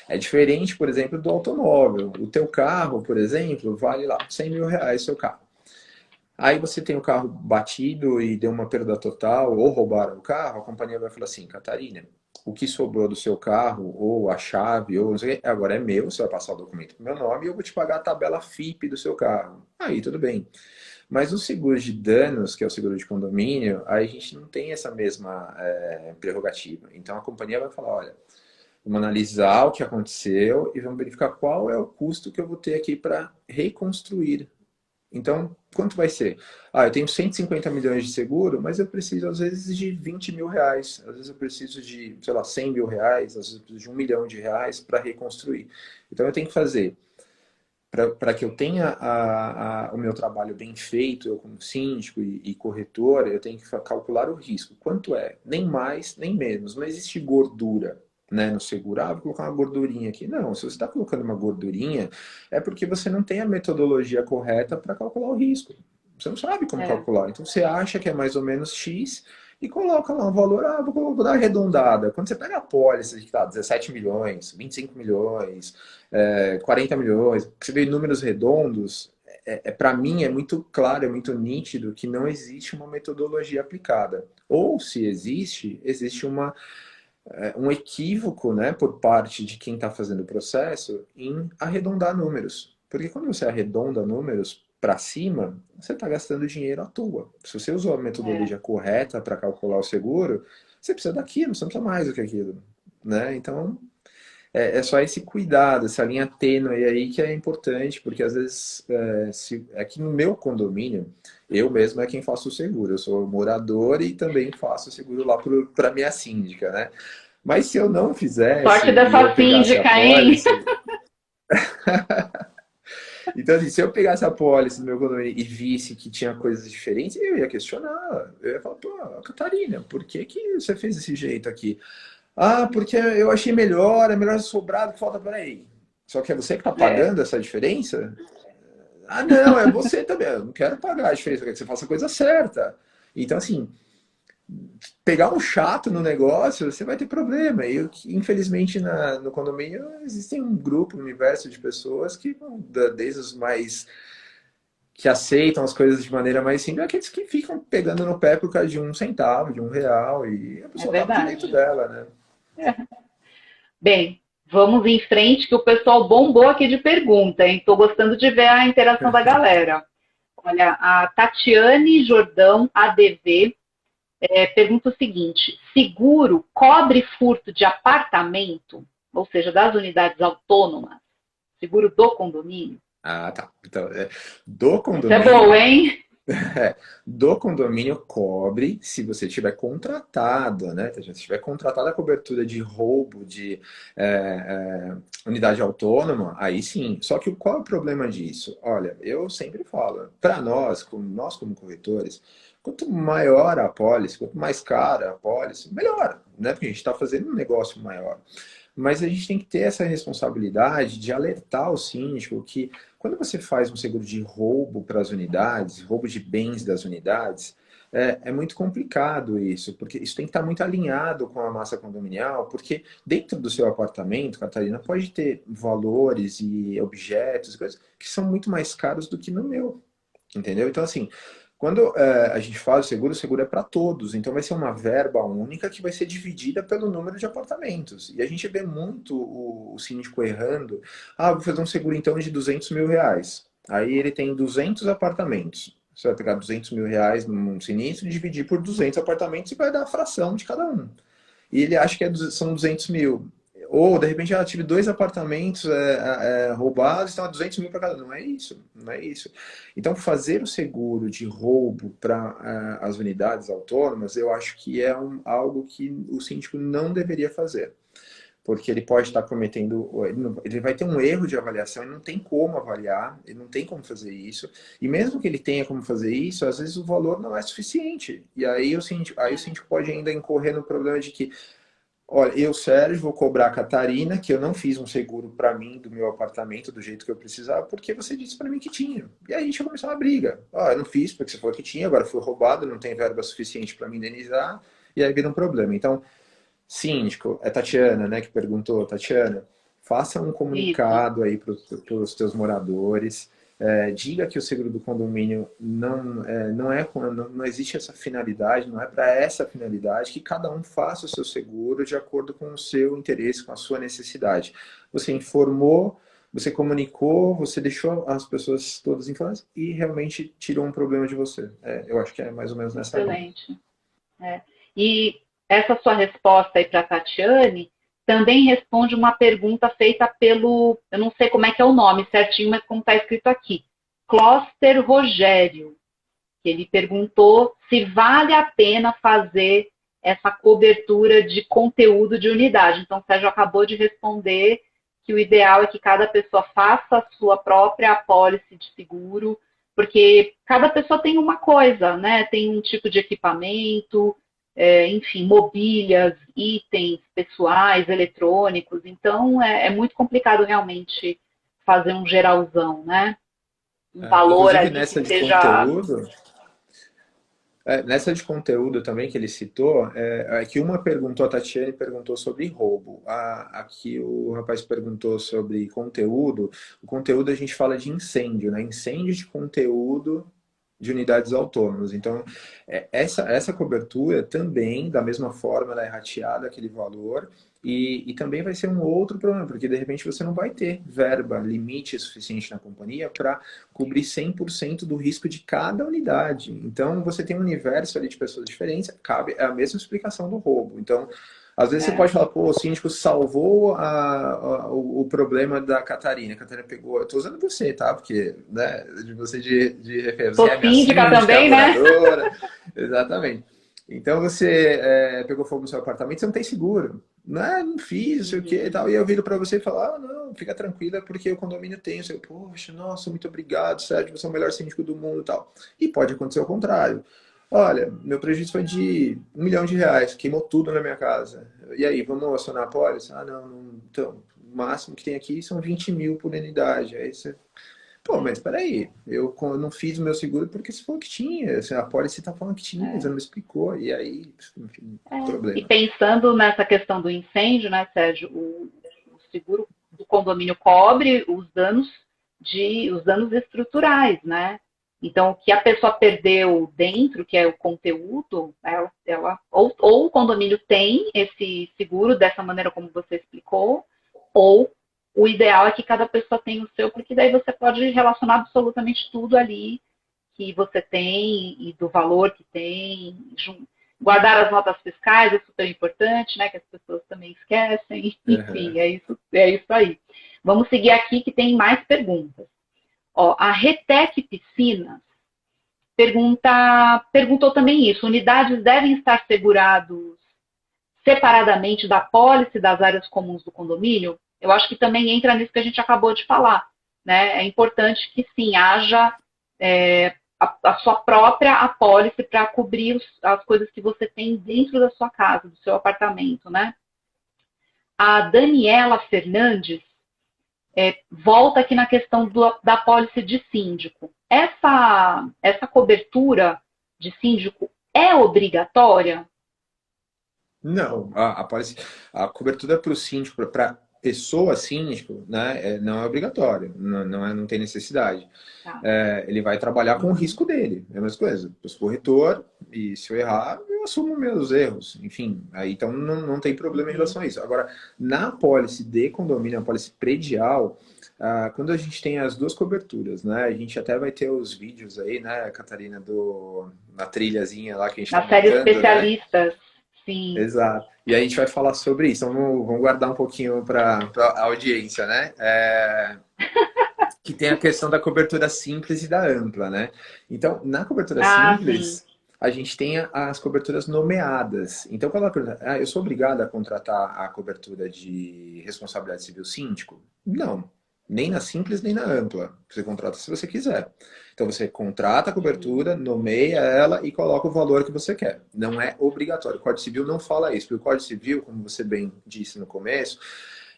É diferente, por exemplo, do automóvel. O teu carro, por exemplo, vale lá 100 mil reais seu carro. Aí você tem o carro batido e deu uma perda total, ou roubaram o carro, a companhia vai falar assim, Catarina, o que sobrou do seu carro, ou a chave, ou não sei o quê, agora é meu, você vai passar o documento pro meu nome e eu vou te pagar a tabela FIP do seu carro. Aí tudo bem. Mas o seguro de danos, que é o seguro de condomínio, aí a gente não tem essa mesma prerrogativa. Então a companhia vai falar, olha, vamos analisar o que aconteceu e vamos verificar qual é o custo que eu vou ter aqui para reconstruir. Então, quanto vai ser? Ah, eu tenho 150 milhões de seguro, mas eu preciso, às vezes, de 20 mil reais. Às vezes eu preciso de, sei lá, 100 mil reais. Às vezes eu preciso de 1 milhão de reais para reconstruir. Então, eu tenho que fazer, para que eu tenha o meu trabalho bem feito, eu como síndico e corretor, eu tenho que calcular o risco. Quanto é? Nem mais, nem menos. Não existe gordura, né, no seguro. Ah, vou colocar uma gordurinha aqui. Não, se você está colocando uma gordurinha, é porque você não tem a metodologia correta para calcular o risco. Você não sabe como calcular. Então você acha que é mais ou menos X e coloca lá um valor, vou dar uma arredondada. Quando você pega a pólice que tá 17 milhões, 25 milhões, 40 milhões, que você vê números redondos, para mim é muito claro, é muito nítido que não existe uma metodologia aplicada. Ou se existe, existe um equívoco, né, por parte de quem está fazendo o processo em arredondar números. Porque quando você arredonda números para cima, você está gastando dinheiro à toa. Se você usou a metodologia correta para calcular o seguro, você precisa daquilo, você não precisa mais do que aquilo. Né? Então, é só esse cuidado, essa linha tênue aí que é importante, porque às vezes, aqui no meu condomínio, eu mesmo é quem faço o seguro. Eu sou morador e também faço o seguro lá para minha síndica, né? Mas se eu não fizesse Sorte e dessa eu pegasse síndica, a hein? pólice... Então, assim, se eu pegasse a pólice do meu condomínio e visse que tinha coisas diferentes, eu ia questionar. Eu ia falar, pô, Catarina, por que que você fez desse jeito aqui? Ah, porque eu achei melhor, é melhor sobrado que falta para aí. Só que é você que está pagando essa diferença? Ah, não, é você também. Eu não quero pagar a diferença, eu quero que você faça a coisa certa. Então, assim, pegar um chato no negócio, você vai ter problema. E infelizmente no condomínio existem um grupo, um universo de pessoas que, desde os mais que aceitam as coisas de maneira mais simples, aqueles que ficam pegando no pé por causa de 1 centavo, de R$ 1, e a pessoa dá o direito dela, né? Bem, vamos em frente que o pessoal bombou aqui de pergunta, hein? Estou gostando de ver a interação da galera. Olha, a Tatiane Jordão, ADV, pergunta o seguinte: seguro cobre furto de apartamento, ou seja, das unidades autônomas, seguro do condomínio? Ah, tá. Então, do Isso condomínio. é bom, hein? Do condomínio cobre se você tiver contratado, né? Se tiver contratado a cobertura de roubo de unidade autônoma, aí sim. Só que qual é o problema disso? Olha, eu sempre falo, para nós como corretores, quanto maior a apólice, quanto mais cara a apólice, melhor, né? Porque a gente está fazendo um negócio maior. Mas a gente tem que ter essa responsabilidade de alertar o síndico que quando você faz um seguro de roubo para as unidades, roubo de bens das unidades, é muito complicado isso, porque isso tem que estar muito alinhado com a massa condominial, porque dentro do seu apartamento, Catarina, pode ter valores e objetos, coisas que são muito mais caros do que no meu, entendeu? Então, assim, quando a gente faz o seguro é para todos. Então vai ser uma verba única que vai ser dividida pelo número de apartamentos. E a gente vê muito o síndico errando. Ah, vou fazer um seguro então de 200 mil reais. Aí ele tem 200 apartamentos. Você vai pegar 200 mil reais num sinistro e dividir por 200 apartamentos e vai dar a fração de cada um. E ele acha que são 200 mil. Ou, de repente, tive 2 apartamentos roubados, então 200 mil para cada. Não é isso, não é isso. Então, fazer o seguro de roubo para as unidades autônomas, eu acho que é algo que o síndico não deveria fazer. porque ele pode estar cometendo, ele vai ter um erro de avaliação, ele não tem como avaliar, ele não tem como fazer isso, e mesmo que ele tenha como fazer isso, às vezes o valor não é suficiente, e aí o síndico pode ainda incorrer no problema de que, olha, eu, Sérgio, vou cobrar a Catarina, que eu não fiz um seguro para mim do meu apartamento do jeito que eu precisava, porque você disse para mim que tinha. E aí a gente vai começar uma briga. Eu não fiz porque você falou que tinha, agora foi roubado, não tem verba suficiente para me indenizar, e aí vira um problema. Então, síndico, é Tatiana, né, que perguntou. Tatiana, faça um comunicado aí para os teus moradores, diga que o seguro do condomínio não existe essa finalidade, não é para essa finalidade, que cada um faça o seu seguro de acordo com o seu interesse, com a sua necessidade. Você informou, você comunicou, você deixou as pessoas todas informadas e realmente tirou um problema de você. Eu acho que é mais ou menos nessa linha. Excelente. E essa sua resposta aí para a Tatiane também responde uma pergunta feita pelo, eu não sei como é que é o nome certinho, mas como está escrito aqui, Closter Rogério, que ele perguntou se vale a pena fazer essa cobertura de conteúdo de unidade. Então, o Sérgio acabou de responder que o ideal é que cada pessoa faça a sua própria apólice de seguro, porque cada pessoa tem uma coisa, né? Tem um tipo de equipamento, enfim, mobílias, itens pessoais, eletrônicos. Então, é muito complicado realmente fazer um geralzão, né? Um valor ali nessa que de seja... conteúdo, nessa de conteúdo também que ele citou, que uma perguntou, a Tatiane perguntou sobre roubo. Aqui o rapaz perguntou sobre conteúdo. O conteúdo a gente fala de incêndio, né? Incêndio de conteúdo de unidades autônomas. Então, essa cobertura também, da mesma forma, ela é rateada aquele valor e também vai ser um outro problema, porque de repente você não vai ter verba, limite suficiente na companhia para cobrir 100% do risco de cada unidade. Então, você tem um universo ali de pessoas diferentes, cabe a mesma explicação do roubo. Então, às vezes você pode falar, pô, o síndico salvou o problema da Catarina. A Catarina pegou... Eu tô usando você, tá? Porque, né, de você de referência. Sou síndica também, né? Exatamente. Então você pegou fogo no seu apartamento, você não tem seguro. Não fiz, não sei o que e tal. E eu viro para você e falar, não, fica tranquila, porque o condomínio tem. Eu sei, poxa, nossa, muito obrigado, Sérgio, você é o melhor síndico do mundo e tal. E pode acontecer o contrário. Olha, meu prejuízo foi de R$1 milhão, queimou tudo na minha casa. E aí, vamos acionar a pólice? Não. Então, o máximo que tem aqui são 20 mil por unidade. Aí você... Pô, mas peraí, eu não fiz o meu seguro porque você falou que tinha. A pólice tá falando que tinha, você não me explicou. E aí, enfim, problema. E pensando nessa questão do incêndio, né, Sérgio, o seguro do condomínio cobre os danos estruturais, né? Então, o que a pessoa perdeu dentro, que é o conteúdo, ou o condomínio tem esse seguro dessa maneira como você explicou, ou o ideal é que cada pessoa tenha o seu, porque daí você pode relacionar absolutamente tudo ali que você tem e do valor que tem. Guardar as notas fiscais é super importante, né? Que as pessoas também esquecem. Enfim, é isso aí. Vamos seguir aqui que tem mais perguntas. A Retec Piscinas perguntou também isso. Unidades devem estar segurados separadamente da apólice das áreas comuns do condomínio? Eu acho que também entra nisso que a gente acabou de falar, né? É importante que sim, haja a sua própria apólice para cobrir as coisas que você tem dentro da sua casa, do seu apartamento, né? A Daniela Fernandes volta aqui na questão da apólice de síndico. Essa cobertura de síndico é obrigatória? Não, a cobertura para o síndico, para pessoa síndico, né, não é obrigatório, não tem necessidade. Tá. Ele vai trabalhar com o risco dele, é a mesma coisa. Eu sou corretor e se eu errar, eu assumo meus erros. Enfim, aí então não tem problema em relação a isso. Agora, na apólice de condomínio, a apólice predial, quando a gente tem as duas coberturas, né, a gente até vai ter os vídeos aí, né, Catarina, na trilhazinha lá que a gente na série especialistas. Né? Sim. Exato. E aí a gente vai falar sobre isso. Então, vamos guardar um pouquinho para a audiência, né? Que tem a questão da cobertura simples e da ampla, né? Então, na cobertura simples, a gente tem as coberturas nomeadas. Então, quando ela pergunta, eu sou obrigado a contratar a cobertura de responsabilidade civil síndico? Não. Nem na simples, nem na ampla. Você contrata se você quiser. Então, você contrata a cobertura, nomeia ela e coloca o valor que você quer. Não é obrigatório. O Código Civil não fala isso. Porque o Código Civil, como você bem disse no começo,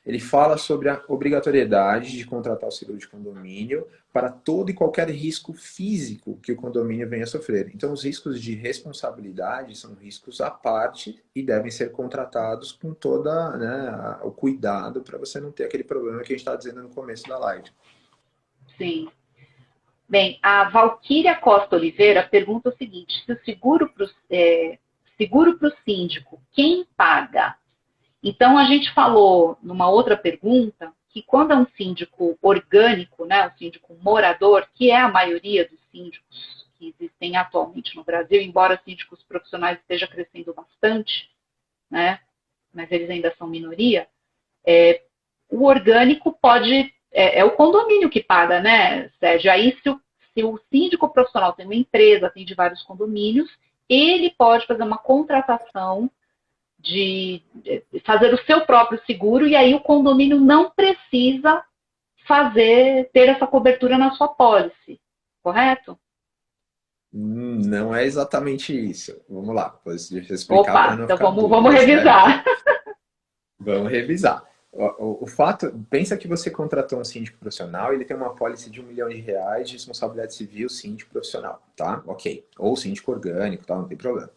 ele fala sobre a obrigatoriedade de contratar o seguro de condomínio para todo e qualquer risco físico que o condomínio venha a sofrer. Então, os riscos de responsabilidade são riscos à parte e devem ser contratados com toda, né, o cuidado para você não ter aquele problema que a gente está dizendo no começo da live. Sim. Bem, a Valquíria Costa Oliveira pergunta o seguinte, se o seguro para o síndico, quem paga? Então, a gente falou numa outra pergunta que quando é um síndico orgânico, né, um síndico morador, que é a maioria dos síndicos que existem atualmente no Brasil, embora síndicos profissionais esteja crescendo bastante, né, mas eles ainda são minoria, o orgânico pode... É o condomínio que paga, né, Sérgio? Aí, se o síndico profissional tem uma empresa, tem de vários condomínios, ele pode fazer uma contratação de fazer o seu próprio seguro, e aí o condomínio não precisa ter essa cobertura na sua pólice, correto? Não é exatamente isso. Vamos lá, deixa eu explicar para não então ficar vamos revisar. Vamos revisar. O fato, pensa que você contratou um síndico profissional, ele tem uma apólice de R$1 milhão de responsabilidade civil síndico profissional, tá? Ok. Ou síndico orgânico, tá? Não tem problema.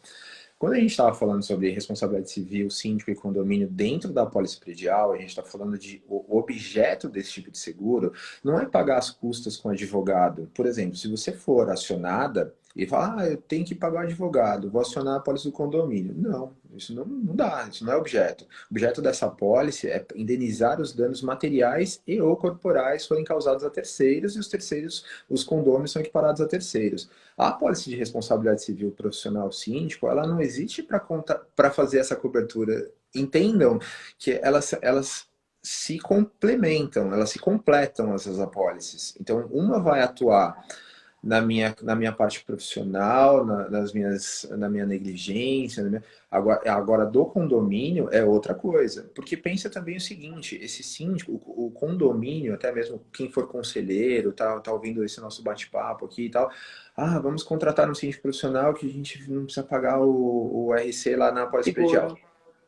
Quando a gente estava falando sobre responsabilidade civil, síndico e condomínio dentro da apólice predial, a gente está falando de o objeto desse tipo de seguro não é pagar as custas com advogado. Por exemplo, se você for acionada e falar, eu tenho que pagar o advogado, vou acionar a apólice do condomínio. Não, isso não dá, isso não é objeto. O objeto dessa apólice é indenizar os danos materiais e ou corporais forem causados a terceiros e os terceiros, os condôminos são equiparados a terceiros. A apólice de responsabilidade civil profissional síndico, ela não existe para fazer essa cobertura. Entendam que elas se complementam, elas se completam, essas apólices. Então, uma vai atuar na minha parte profissional, na minha negligência, agora do condomínio é outra coisa. Porque pensa também o seguinte, esse síndico, o condomínio, até mesmo quem for conselheiro, tá ouvindo esse nosso bate-papo aqui e tal, vamos contratar um síndico profissional que a gente não precisa pagar o RC lá na apólice predial.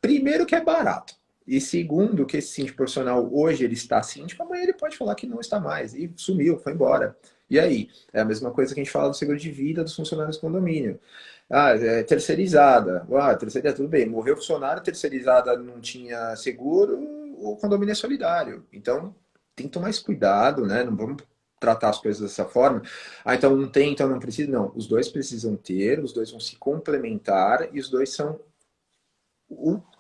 Primeiro que é barato. E segundo, que esse síndico profissional hoje ele está síndico, amanhã ele pode falar que não está mais. E sumiu, foi embora. E aí? É a mesma coisa que a gente fala do seguro de vida dos funcionários do condomínio. É terceirizada. Terceirizada, tudo bem. Morreu o funcionário, terceirizada não tinha seguro, o condomínio é solidário. Então, tem que tomar mais cuidado, né? Não vamos tratar as coisas dessa forma. Então não tem, então não precisa. Não, os dois precisam ter, os dois vão se complementar e os dois são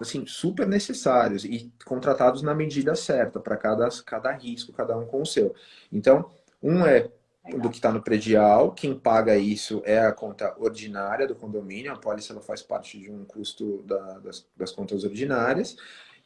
assim, super necessários e contratados na medida certa para cada risco, cada um com o seu. Então, um é do que está no predial, quem paga isso é a conta ordinária do condomínio, a apólice ela faz parte de um custo das contas ordinárias,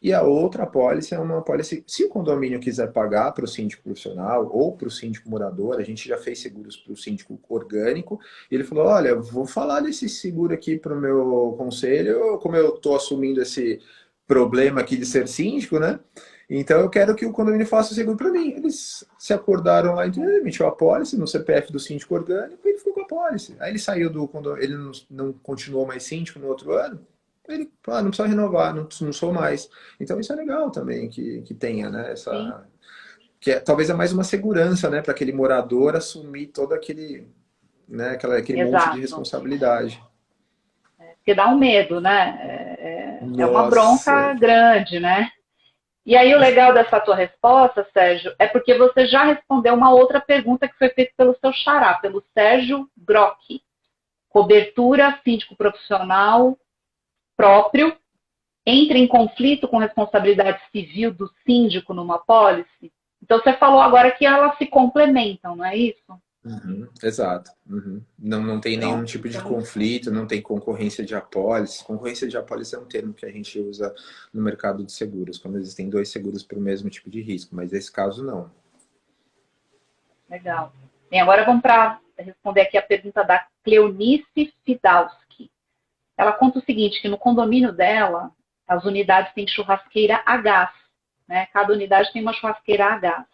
e a outra apólice é uma apólice, se o condomínio quiser pagar para o síndico profissional ou para o síndico morador, a gente já fez seguros para o síndico orgânico, e ele falou, olha, vou falar desse seguro aqui para o meu conselho, como eu estou assumindo esse problema aqui de ser síndico, né? Então eu quero que o condomínio faça o seguro para mim. Eles se acordaram lá, então ele emitiu a apólice no CPF do síndico orgânico e ele ficou com a apólice. Aí ele saiu do condomínio, ele não continuou mais síndico no outro ano, ele não precisa renovar, não sou mais. Então isso é legal também que tenha, né? Talvez é mais uma segurança, né? Para aquele morador assumir todo aquele, né? Aquele monte de responsabilidade. Porque dá um medo, né? É uma bronca grande, né? E aí o legal dessa tua resposta, Sérgio, é porque você já respondeu uma outra pergunta que foi feita pelo seu xará, pelo Sérgio Grock. Cobertura síndico profissional próprio entra em conflito com responsabilidade civil do síndico numa apólice? Então você falou agora que elas se complementam, não é isso? Exato. Não tem nenhum tipo de conflito, não tem concorrência de apólice. Concorrência de apólice é um termo que a gente usa no mercado de seguros, quando existem dois seguros para o mesmo tipo de risco, mas nesse caso não. Legal. Bem, agora vamos para responder aqui a pergunta da Cleonice Fidalski. ela conta o seguinte, que no condomínio dela, as unidades têm churrasqueira a gás, né? Cada unidade tem uma churrasqueira a gás.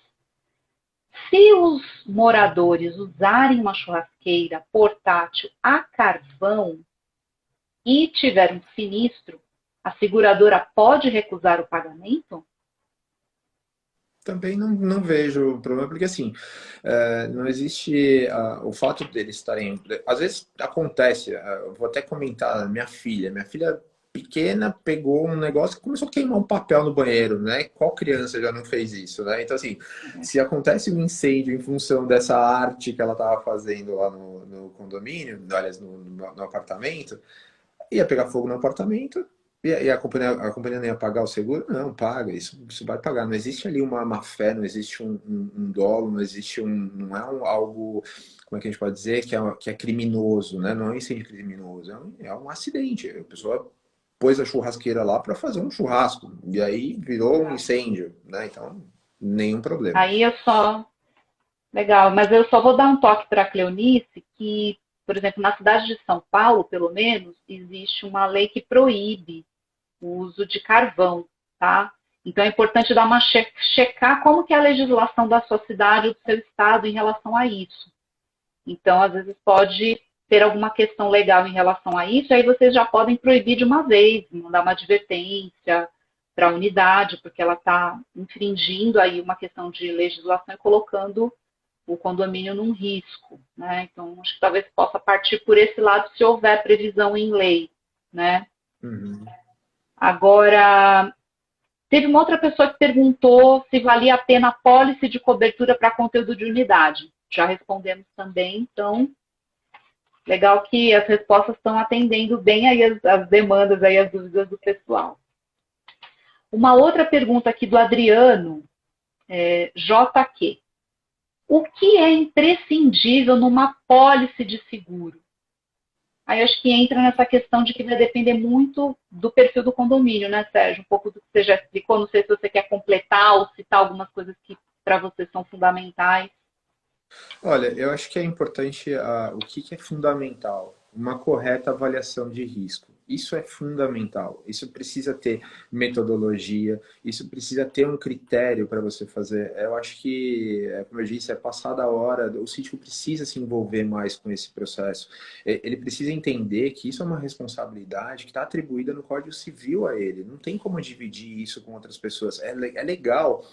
Se os moradores usarem uma churrasqueira portátil a carvão e tiver um sinistro, a seguradora pode recusar o pagamento? Também não vejo problema, porque assim, não existe o fato deles estarem. Às vezes acontece, eu vou até comentar, minha filha pequena pegou um negócio que começou a queimar um papel no banheiro, né? Qual criança já não fez isso, né? Então, assim, se acontece um incêndio em função dessa arte que ela estava fazendo lá no condomínio, aliás, no apartamento, ia pegar fogo no apartamento. E a companhia não ia pagar o seguro? Não, paga, isso vai pagar. Não existe ali uma má fé, não existe um dolo, não existe não é algo, como é que a gente pode dizer, que é criminoso, né? Não é um incêndio criminoso, é um acidente. A pessoa pôs a churrasqueira lá para fazer um churrasco, e aí virou um incêndio, né? Então, nenhum problema. Aí legal, mas eu só vou dar um toque para a Cleonice que, por exemplo, na cidade de São Paulo, pelo menos, existe uma lei que proíbe o uso de carvão, tá? Então é importante dar uma checar como que é a legislação da sua cidade ou do seu estado em relação a isso. Então, às vezes pode ter alguma questão legal em relação a isso, aí vocês já podem proibir de uma vez, mandar uma advertência para a unidade, porque ela está infringindo aí uma questão de legislação e colocando o condomínio num risco, né? Então, acho que talvez possa partir por esse lado se houver previsão em lei, né? Uhum. Agora, teve uma outra pessoa que perguntou se valia a pena a pólice de cobertura para conteúdo de unidade. Já respondemos também, então, legal que as respostas estão atendendo bem aí as demandas, aí as dúvidas do pessoal. Uma outra pergunta aqui do Adriano, JQ. O que é imprescindível numa pólice de seguro? Aí acho que entra nessa questão de que vai depender muito do perfil do condomínio, né, Sérgio? Um pouco do que você já explicou, não sei se você quer completar ou citar algumas coisas que para você são fundamentais. Olha, eu acho que é importante, o que é fundamental? Uma correta avaliação de risco. Isso é fundamental. Isso precisa ter metodologia, isso precisa ter um critério para você fazer. Eu acho que, como eu disse, é passada a hora, o síndico precisa se envolver mais com esse processo. Ele precisa entender que isso é uma responsabilidade que está atribuída no Código Civil a ele. Não tem como dividir isso com outras pessoas. É legal,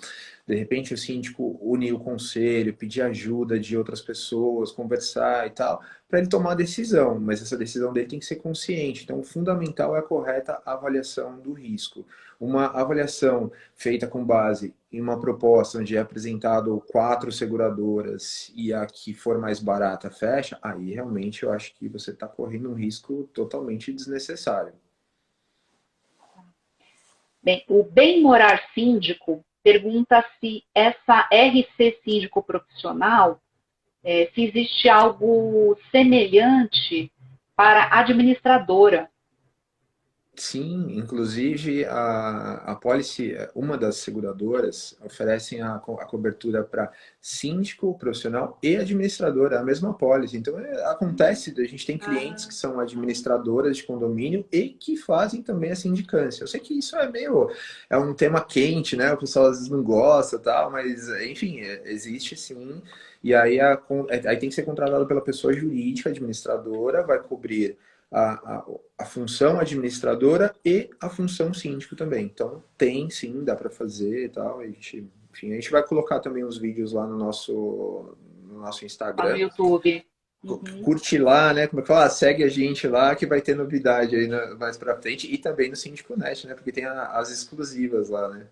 de repente, o síndico unir o conselho, pedir ajuda de outras pessoas, conversar e tal, para ele tomar a decisão, mas essa decisão dele tem que ser consciente. Então, o fundamental é a correta avaliação do risco. Uma avaliação feita com base em uma proposta onde é apresentado 4 seguradoras e a que for mais barata fecha, aí realmente eu acho que você está correndo um risco totalmente desnecessário. Bem, o Bem Morar Síndico pergunta se essa RC Síndico Profissional, se existe algo semelhante para administradora. Sim, inclusive a Policy, uma das seguradoras, oferecem a cobertura para síndico, profissional e administradora, a mesma Policy. Então, acontece, a gente tem clientes que são administradoras de condomínio e que fazem também a sindicância. Eu sei que isso é um tema quente, né? O pessoal às vezes não gosta, tal, mas, enfim, existe sim. E aí tem que ser contratado pela pessoa jurídica, administradora, vai cobrir a função administradora e a função síndico também. Então, tem sim, dá para fazer e tal. Enfim, a gente vai colocar também os vídeos lá no nosso Instagram. No YouTube. Curte lá, né? Como é que fala? Segue a gente lá que vai ter novidade aí mais pra frente. E também no Síndico.net, né? Porque tem as exclusivas lá, né?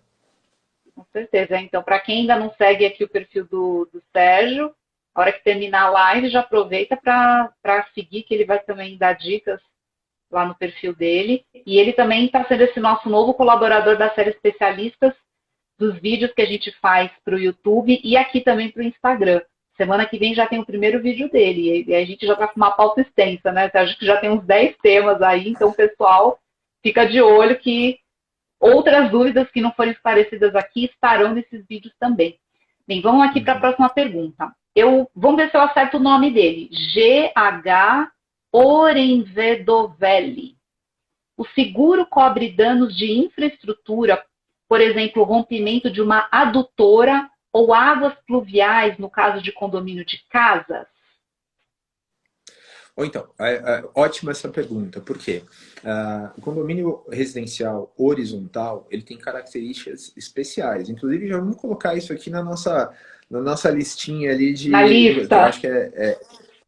Com certeza. Então, para quem ainda não segue aqui o perfil do Sérgio, a hora que terminar a live, já aproveita para seguir, que ele vai também dar dicas lá no perfil dele. E ele também está sendo esse nosso novo colaborador da série Especialistas, dos vídeos que a gente faz para o YouTube e aqui também para o Instagram. Semana que vem já tem o primeiro vídeo dele. E a gente já está com uma pauta extensa, né? Acho que já tem uns 10 temas aí, então, pessoal, fica de olho que outras dúvidas que não foram esclarecidas aqui estarão nesses vídeos também. Bem, vamos aqui para a próxima pergunta. Vamos ver se eu acerto o nome dele. GH Orenvedovelli. O seguro cobre danos de infraestrutura, por exemplo, rompimento de uma adutora ou águas pluviais, no caso de condomínio de casas? Ou então, ótima essa pergunta, por quê? O condomínio residencial horizontal, ele tem características especiais. Inclusive, já vamos colocar isso aqui na nossa listinha ali Na que eu acho lista. que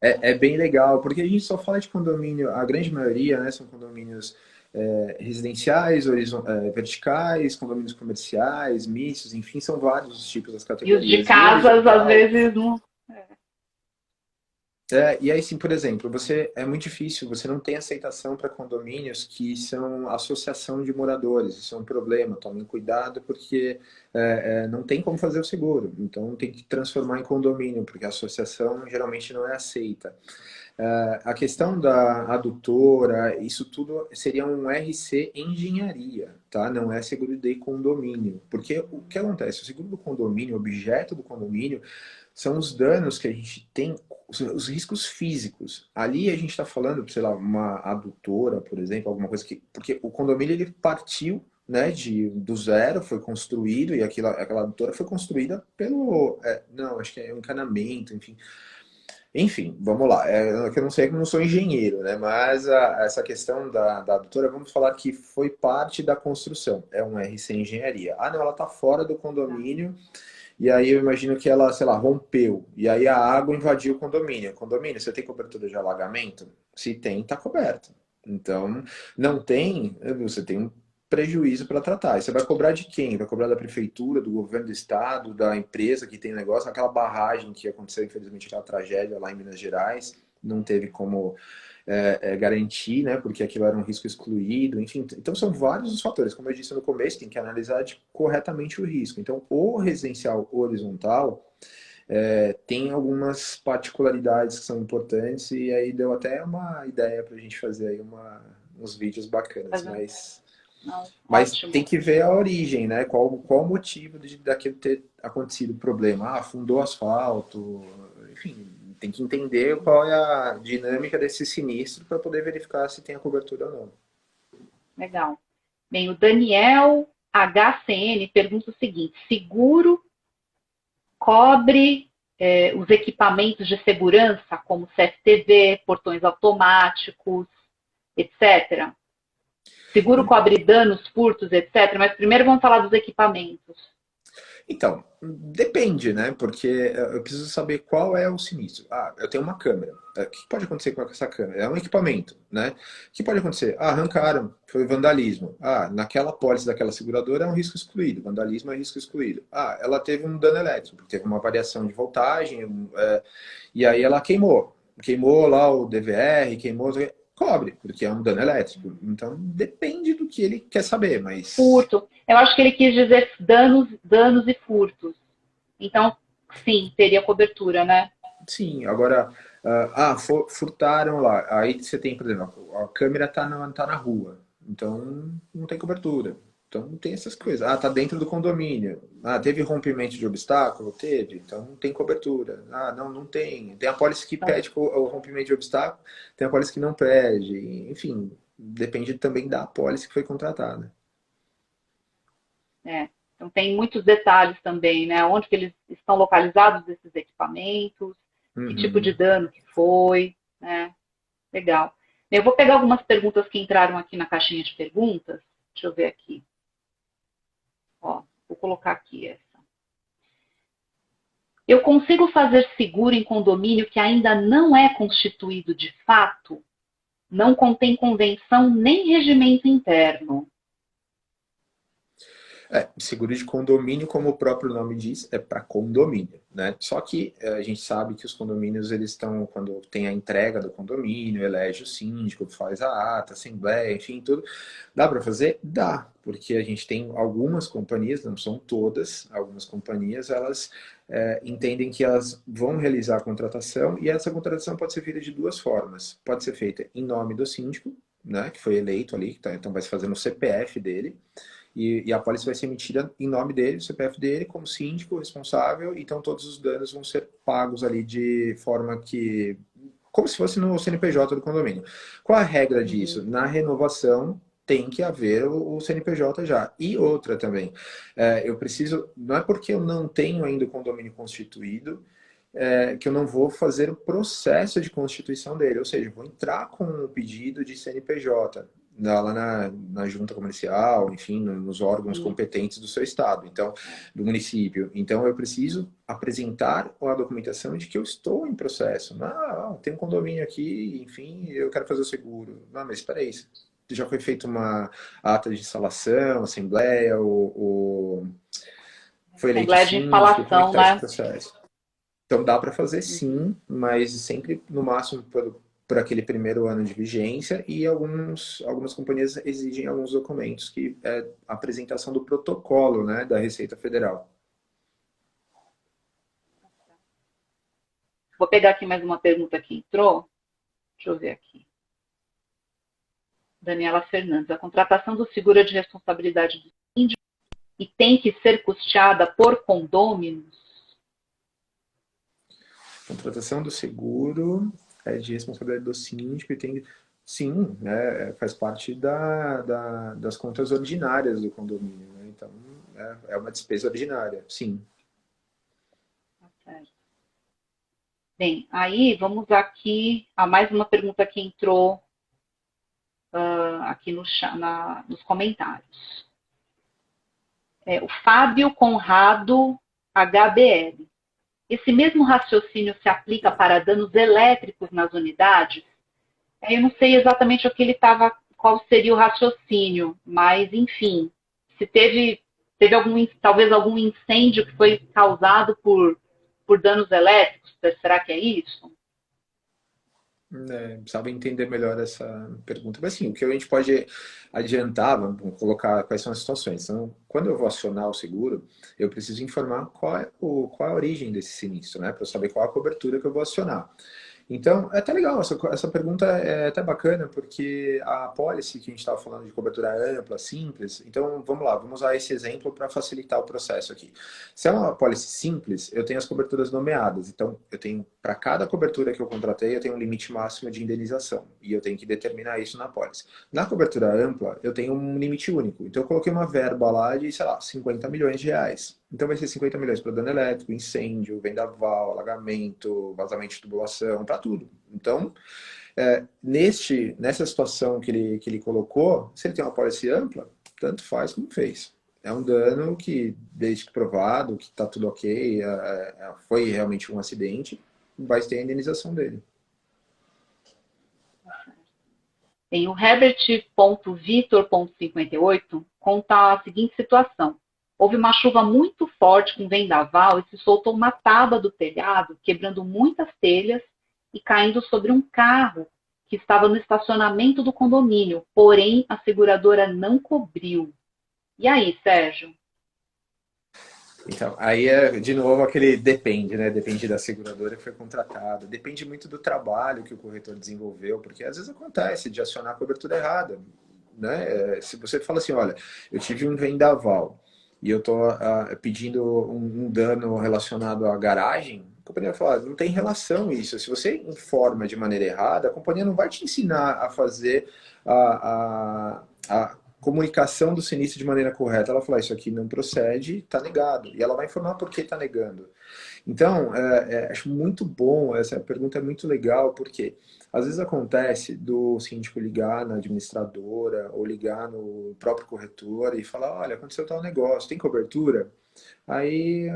é bem legal, porque a gente só fala de condomínio, a grande maioria, né, são condomínios residenciais, verticais, condomínios comerciais, mistos, enfim, são vários os tipos, das E os de categorias. E o casas, às horizontal, vezes, não. e aí, sim, por exemplo, é muito difícil, você não tem aceitação para condomínios que são associação de moradores. Isso é um problema, tomem cuidado, porque não tem como fazer o seguro. Então, tem que transformar em condomínio, porque a associação geralmente não é aceita. A questão da adutora, isso tudo seria um RC engenharia, tá? Não é seguro de condomínio. Porque o que acontece? O seguro do condomínio, o objeto do condomínio, são os danos que a gente tem, os riscos físicos. Ali a gente está falando, sei lá, uma adutora, por exemplo, alguma coisa que... Porque o condomínio, ele partiu, né, do zero, foi construído, e aquela adutora foi construída pelo... não, acho que é um encanamento, enfim. Enfim, vamos lá. Que eu não sei, que eu não sou engenheiro, né? Mas essa questão da adutora, vamos falar que foi parte da construção. É um RC Engenharia. Ah, não, ela está fora do condomínio, e aí eu imagino que ela, sei lá, rompeu. E aí a água invadiu o condomínio. Condomínio, você tem cobertura de alagamento? Se tem, está coberto. Então, não tem, você tem um prejuízo para tratar. E você vai cobrar de quem? Vai cobrar da prefeitura, do governo do estado, da empresa que tem negócio? Aquela barragem que aconteceu, infelizmente, aquela tragédia lá em Minas Gerais, não teve como garantir, né? Porque aquilo era um risco excluído, enfim. Então são vários os fatores. Como eu disse no começo, tem que analisar corretamente o risco. Então, o residencial horizontal tem algumas particularidades que são importantes, e aí deu até uma ideia para a gente fazer aí uns vídeos bacanas, Não, mas ótimo. tem que ver a origem, né? Qual o motivo daquilo ter acontecido o problema? Afundou asfalto, enfim, tem que entender qual é a dinâmica desse sinistro para poder verificar se tem a cobertura ou não. Legal. Bem, o Daniel HCN pergunta o seguinte: seguro cobre os equipamentos de segurança, como CFTV, portões automáticos, etc.? Seguro cobre danos, furtos, etc. Mas primeiro vamos falar dos equipamentos. Então, depende, né? Porque eu preciso saber qual é o sinistro. Ah, eu tenho uma câmera. O que pode acontecer com essa câmera? É um equipamento, né? O que pode acontecer? Ah, arrancaram, foi vandalismo. Ah, naquela pólice daquela seguradora é um risco excluído. Vandalismo é risco excluído. Ah, ela teve um dano elétrico, teve uma variação de voltagem, e aí ela queimou. Queimou lá o DVR, queimou... Cobre, porque é um dano elétrico. Então, depende do que ele quer saber, mas... Furto. Eu acho que ele quis dizer danos e furtos. Então, sim, teria cobertura, né? Sim, agora... furtaram lá. Aí você tem, por exemplo, a câmera tá na rua. Então, não tem cobertura. Então, tem essas coisas. Ah, tá dentro do condomínio. Ah, teve rompimento de obstáculo? Teve. Então, não tem cobertura. Ah, não tem. Tem a pólice que pede o rompimento de obstáculo, tem a pólice que não pede. Enfim, depende também da pólice que foi contratada. Então, tem muitos detalhes também, né? Onde que eles estão localizados, esses equipamentos, que tipo de dano que foi, né? Legal. Eu vou pegar algumas perguntas que entraram aqui na caixinha de perguntas. Deixa eu ver aqui. Ó, vou colocar aqui essa. Eu consigo fazer seguro em condomínio que ainda não é constituído de fato? Não contém convenção nem regimento interno. Seguro de condomínio, como o próprio nome diz, é para condomínio, né? Só que a gente sabe que os condomínios, eles estão, quando tem a entrega do condomínio, elege o síndico, faz a ata, assembleia, enfim, tudo. Dá para fazer? Dá, porque a gente tem algumas companhias, não são todas, algumas companhias, elas entendem que elas vão realizar a contratação, e essa contratação pode ser feita de duas formas. Pode ser feita em nome do síndico, né, que foi eleito ali, então vai se fazer no CPF dele, e a pólice vai ser emitida em nome dele, o CPF dele, como síndico responsável, então todos os danos vão ser pagos ali de forma que... como se fosse no CNPJ do condomínio. Qual a regra disso? Na renovação, tem que haver o CNPJ já. E outra também, eu preciso, não é porque eu não tenho ainda o condomínio constituído, que eu não vou fazer o processo de constituição dele, ou seja, eu vou entrar com o pedido de CNPJ lá na junta comercial, enfim, nos órgãos competentes do seu estado, então, do município. Então, eu preciso apresentar a documentação de que eu estou em processo. Tem um condomínio aqui, enfim, eu quero fazer o seguro. Não, mas espera aí, já foi feita uma ata de instalação, assembleia, foi eleito Assembleia de síndico, como é que instalação, tá esse né? processo? Então dá para fazer sim, mas sempre no máximo por aquele primeiro ano de vigência, e algumas companhias exigem alguns documentos, que é a apresentação do protocolo, né, da Receita Federal. Vou pegar aqui mais uma pergunta que entrou. Deixa eu ver aqui. Daniela Fernandes. A contratação do seguro é de responsabilidade do síndico e tem que ser custeada por condôminos? Contratação do seguro é de responsabilidade do síndico e tem, sim, né, faz parte das contas ordinárias do condomínio, né? Então é uma despesa ordinária, sim. Tá certo. Bem, aí vamos aqui a mais uma pergunta que entrou aqui nos comentários. O Fábio Conrado HBL. Esse mesmo raciocínio se aplica para danos elétricos nas unidades? Eu não sei exatamente qual seria o raciocínio, mas, enfim, se teve talvez algum incêndio que foi causado por danos elétricos, será que é isso? Precisava entender melhor essa pergunta. Mas assim, o que a gente pode adiantar, vamos colocar quais são as situações. Então, quando eu vou acionar o seguro, eu preciso informar qual é a origem desse sinistro, né? Para eu saber qual a cobertura que eu vou acionar. Então, é até legal, essa pergunta é até bacana, porque a apólice que a gente estava falando de cobertura ampla, simples, então vamos lá, vamos usar esse exemplo para facilitar o processo aqui. Se é uma apólice simples, eu tenho as coberturas nomeadas, então eu tenho, para cada cobertura que eu contratei, eu tenho um limite máximo de indenização, e eu tenho que determinar isso na apólice. Na cobertura ampla, eu tenho um limite único, então eu coloquei uma verba lá de, sei lá, 50 milhões de reais. Então vai ser 50 milhões para dano elétrico, incêndio, vendaval, alagamento, vazamento de tubulação, para tudo. Então, nessa situação que ele colocou, se ele tem uma apólice ampla, tanto faz como fez. É um dano que, desde que provado, que está tudo ok, foi realmente um acidente, vai ter a indenização dele. Tem o Herbert.Vitor.58 conta a seguinte situação. Houve uma chuva muito forte com vendaval e se soltou uma tábua do telhado, quebrando muitas telhas e caindo sobre um carro que estava no estacionamento do condomínio. Porém, a seguradora não cobriu. E aí, Sérgio? Então, aí de novo, aquele depende, né? Depende da seguradora que foi contratada. Depende muito do trabalho que o corretor desenvolveu, porque às vezes acontece de acionar a cobertura errada, né? Se você fala assim, olha, eu tive um vendaval, e eu estou pedindo um dano relacionado à garagem, a companhia vai falar, não tem relação isso. Se você informa de maneira errada, a companhia não vai te ensinar a fazer a comunicação do sinistro de maneira correta. Ela vai falar, isso aqui não procede, está negado. E ela vai informar por que está negando. Então, acho muito bom, essa pergunta é muito legal, porque às vezes acontece do síndico ligar na administradora ou ligar no próprio corretor e falar, olha, aconteceu tal negócio, tem cobertura? Aí,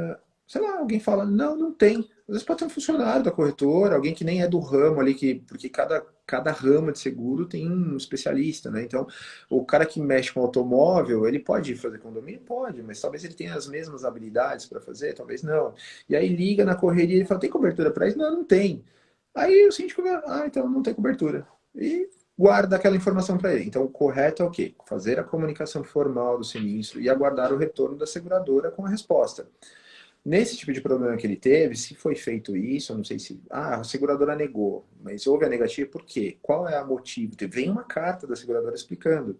sei lá, alguém fala, não tem. Às vezes pode ter um funcionário da corretora, alguém que nem é do ramo ali, porque cada ramo de seguro tem um especialista, né? Então, o cara que mexe com automóvel, ele pode fazer condomínio? Pode, mas talvez ele tenha as mesmas habilidades para fazer, talvez não. E aí liga na correria e fala, tem cobertura para isso? Não tem. Aí o síndico vai, então não tem cobertura. E guarda aquela informação para ele. Então o correto é o quê? Fazer a comunicação formal do sinistro e aguardar o retorno da seguradora com a resposta. Nesse tipo de problema que ele teve, se foi feito isso, eu não sei se... a seguradora negou, mas houve a negativa por quê? Qual é o motivo? Vem uma carta da seguradora explicando.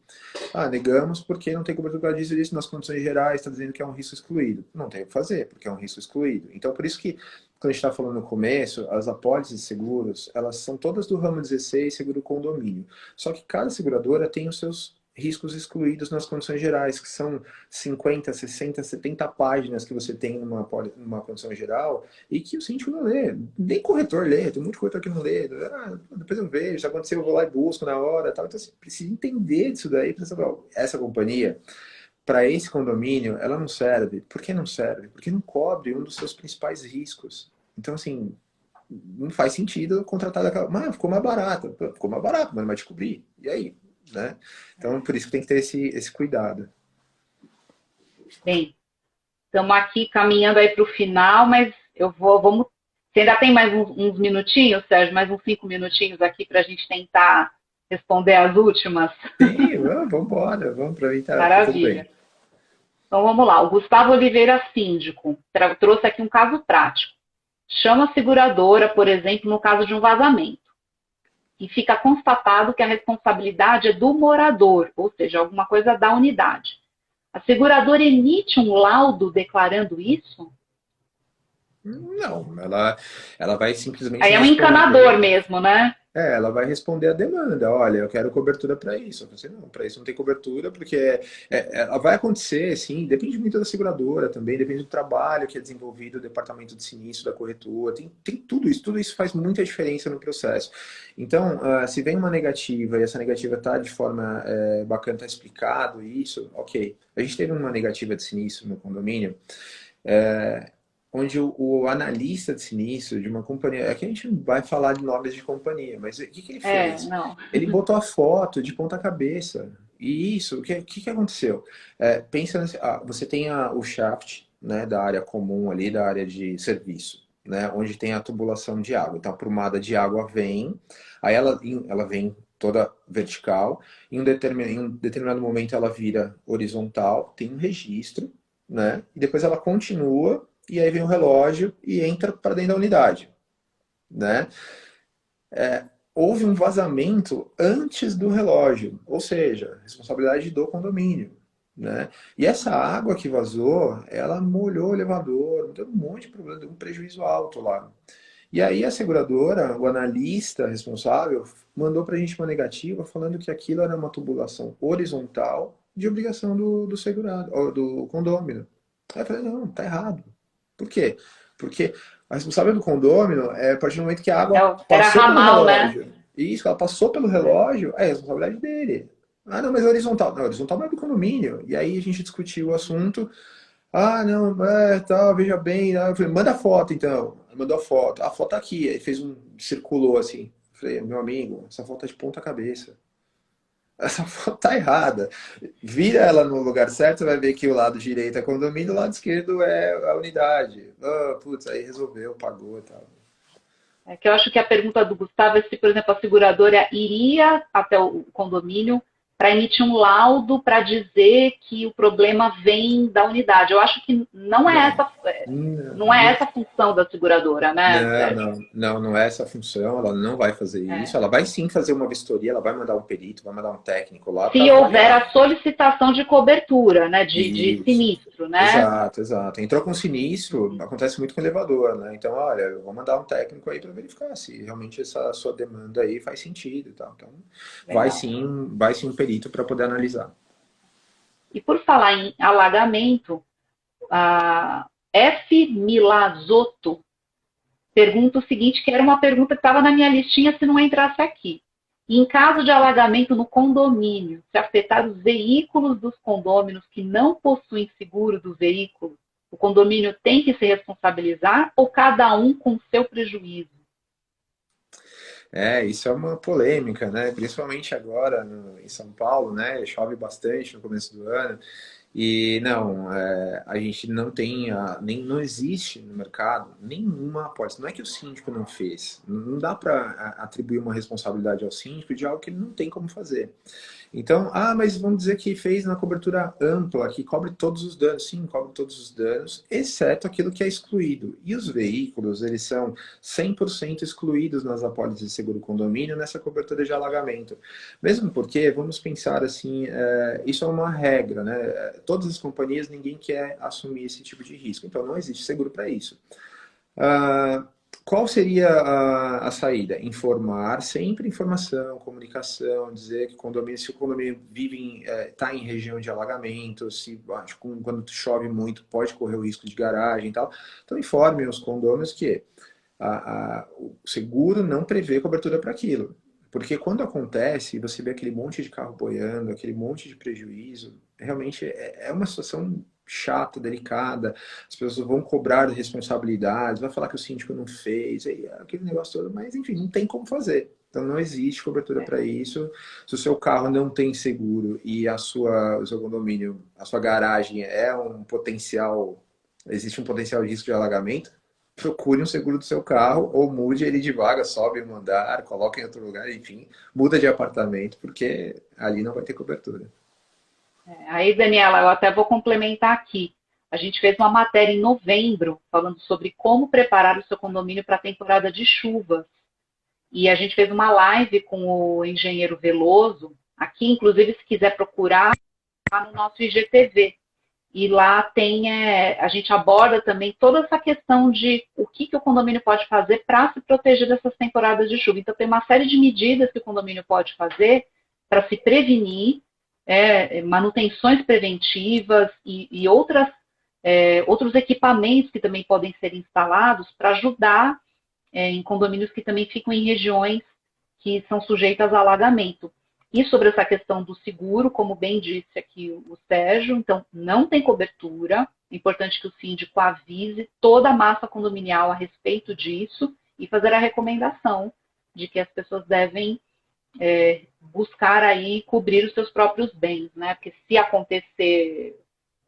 Negamos porque não tem cobertura disso nas condições gerais, está dizendo que é um risco excluído. Não tem o que fazer, porque é um risco excluído. Então, por isso que, quando a gente está falando no começo, as apólices de seguros, elas são todas do ramo 16, seguro condomínio. Só que cada seguradora tem os seus riscos excluídos nas condições gerais, que são 50, 60, 70 páginas que você tem numa condição geral e que o síndico não lê. Nem corretor lê, tem muito corretor que não lê. Ah, depois eu vejo, se acontecer eu vou lá e busco na hora. Tal. Então você precisa entender disso daí, precisa saber, essa companhia, para esse condomínio, ela não serve. Por que não serve? Porque não cobre um dos seus principais riscos. Então, assim, não faz sentido contratar daquela... Mas ficou mais barato. Ficou mais barato, mas não vai descobrir. E aí? Né? Então, por isso que tem que ter esse cuidado. Bem, estamos aqui caminhando aí para o final, mas vamos... Você ainda tem mais uns minutinhos, Sérgio? Mais uns 5 minutinhos aqui para a gente tentar responder as últimas? Sim, vamos embora, vamos aproveitar. Maravilha. Então, vamos lá. O Gustavo Oliveira, síndico, trouxe aqui um caso prático. Chama a seguradora, por exemplo, no caso de um vazamento. E fica constatado que a responsabilidade é do morador, ou seja, alguma coisa da unidade. A seguradora emite um laudo declarando isso? Não, ela vai simplesmente... Aí é um encanador mesmo, né? Ela vai responder a demanda. Olha, eu quero cobertura para isso. Eu falei, não, para isso não tem cobertura, porque ela vai acontecer, sim, depende muito da seguradora também, depende do trabalho que é desenvolvido, do departamento de sinistro, da corretora, tem tudo isso faz muita diferença no processo. Então, se vem uma negativa e essa negativa está de forma bacana, está explicado isso, ok. A gente teve uma negativa de sinistro no condomínio, onde o analista de sinistro de uma companhia... Aqui a gente não vai falar de nomes de companhia, mas o que ele fez? Ele botou a foto de ponta cabeça. E isso, o que aconteceu? Pensa, você tem o shaft, né, da área comum ali, da área de serviço, né, onde tem a tubulação de água. Então a prumada de água vem, aí ela vem toda vertical, em um determinado momento ela vira horizontal, tem um registro, né, e depois ela continua. E aí vem o relógio e entra para dentro da unidade, né? Houve um vazamento antes do relógio, ou seja, responsabilidade do condomínio, né? E essa água que vazou, ela molhou o elevador, deu um monte de problema, deu um prejuízo alto lá. E aí a seguradora, o analista responsável, mandou para a gente uma negativa falando que aquilo era uma tubulação horizontal de obrigação do segurado, do condômino. Aí eu falei, não, tá errado. Por quê? Porque a responsável do condômino a partir do momento que a água passou pelo relógio. Né? Isso, ela passou pelo relógio, é a responsabilidade dele. Ah, não, mas é horizontal. Não, horizontal não é do condomínio. E aí a gente discutiu o assunto. Ah, não, tal, veja bem. Eu falei, manda a foto então. Mandou a foto. A foto tá aqui. Aí circulou assim. Eu falei, meu amigo, essa foto é de ponta cabeça. Essa foto tá errada. Vira ela no lugar certo, você vai ver que o lado direito é condomínio, o lado esquerdo é a unidade. Putz, aí resolveu, pagou e tal. É que eu acho que a pergunta do Gustavo é se, por exemplo, a seguradora iria até o condomínio para emitir um laudo para dizer que o problema vem da unidade. Eu acho que não é essa a função da seguradora, né? Não é essa a função, ela não vai fazer isso. Ela vai sim fazer uma vistoria, ela vai mandar um perito, vai mandar um técnico lá. Se houver a solicitação de cobertura, né? De sinistro, né? Exato. Entrou com sinistro, acontece muito com o elevador, né? Então, olha, eu vou mandar um técnico aí para verificar se realmente essa sua demanda aí faz sentido e tal. Então, vai sim um perito para poder analisar. E por falar em alagamento, a F. Milazotto pergunta o seguinte, que era uma pergunta que estava na minha listinha se não entrasse aqui. Em caso de alagamento no condomínio, se afetar os veículos dos condôminos que não possuem seguro do veículo, o condomínio tem que se responsabilizar ou cada um com seu prejuízo? Isso é uma polêmica, né? Principalmente agora em São Paulo, né? Chove bastante no começo do ano. E não, a gente não tem, não existe no mercado nenhuma apólice. Não é que o síndico não fez. Não dá para atribuir uma responsabilidade ao síndico de algo que ele não tem como fazer. Então, mas vamos dizer que fez na cobertura ampla, que cobre todos os danos. Sim, cobre todos os danos, exceto aquilo que é excluído. E os veículos, eles são 100% excluídos nas apólices de seguro condomínio nessa cobertura de alagamento. Mesmo porque, vamos pensar assim, isso é uma regra, né? Todas as companhias, ninguém quer assumir esse tipo de risco. Então, não existe seguro para isso. qual seria a saída? Informar, sempre informação, comunicação, dizer que condomínio, se o condomínio vive está em região de alagamento, se quando chove muito pode correr o risco de garagem e tal. Então informe os condôminos que o seguro não prevê cobertura para aquilo. Porque quando acontece, você vê aquele monte de carro boiando, aquele monte de prejuízo, realmente é uma situação chata, delicada, as pessoas vão cobrar responsabilidades, vai falar que o síndico não fez, aí, aquele negócio todo, mas enfim, não tem como fazer. Então não existe cobertura para isso. Se o seu carro não tem seguro e o seu condomínio, a sua garagem é um potencial, existe um potencial de risco de alagamento, procure um seguro do seu carro ou mude ele de vaga, sobe um andar, coloque em outro lugar, enfim, muda de apartamento, porque ali não vai ter cobertura. Aí, Daniela, eu até vou complementar aqui. A gente fez uma matéria em novembro falando sobre como preparar o seu condomínio para a temporada de chuvas. E a gente fez uma live com o engenheiro Veloso. Aqui, inclusive, se quiser procurar, está no nosso IGTV. E lá tem, a gente aborda também toda essa questão de o que o condomínio pode fazer para se proteger dessas temporadas de chuva. Então, tem uma série de medidas que o condomínio pode fazer para se prevenir, manutenções preventivas e outros equipamentos que também podem ser instalados para ajudar em condomínios que também ficam em regiões que são sujeitas a alagamento. E sobre essa questão do seguro, como bem disse aqui o Sérgio, então não tem cobertura, é importante que o síndico avise toda a massa condominial a respeito disso e fazer a recomendação de que as pessoas devem buscar aí cobrir os seus próprios bens, né? Porque se acontecer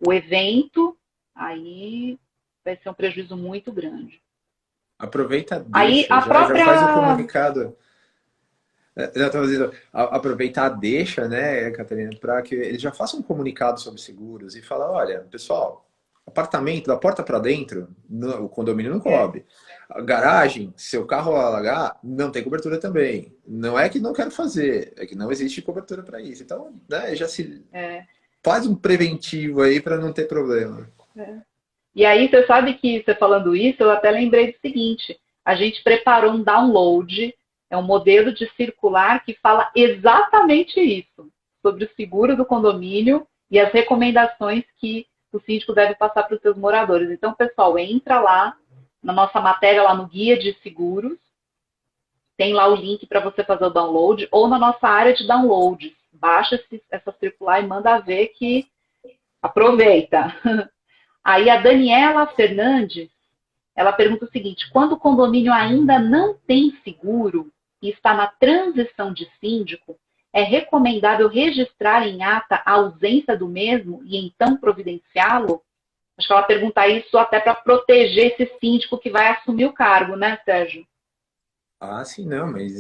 o evento, aí vai ser um prejuízo muito grande. Aproveita, deixa, aí a própria... já faz o comunicado. Já estava dizendo, aproveitar a deixa, né, Catarina, para que eles já façam um comunicado sobre seguros e falar, olha, pessoal, apartamento, da porta para dentro, o condomínio não cobre. A garagem, se o carro alagar, não tem cobertura também. Não é que não quero fazer, é que não existe cobertura para isso. Então, né, já se faz um preventivo aí para não ter problema. E aí, você sabe que, você falando isso, eu até lembrei do seguinte, a gente preparou um download, é um modelo de circular que fala exatamente isso, sobre o seguro do condomínio e as recomendações que o síndico deve passar para os seus moradores. Então, pessoal, entra lá na nossa matéria, lá no Guia de Seguros, tem lá o link para você fazer o download, ou na nossa área de downloads. Baixa essa circular e manda ver que aproveita. Aí a Daniela Fernandes, ela pergunta o seguinte, quando o condomínio ainda não tem seguro e está na transição de síndico, é recomendável registrar em ata a ausência do mesmo e então providenciá-lo? Acho que ela pergunta isso até para proteger esse síndico que vai assumir o cargo, né, Sérgio? Ah, sim, não, mas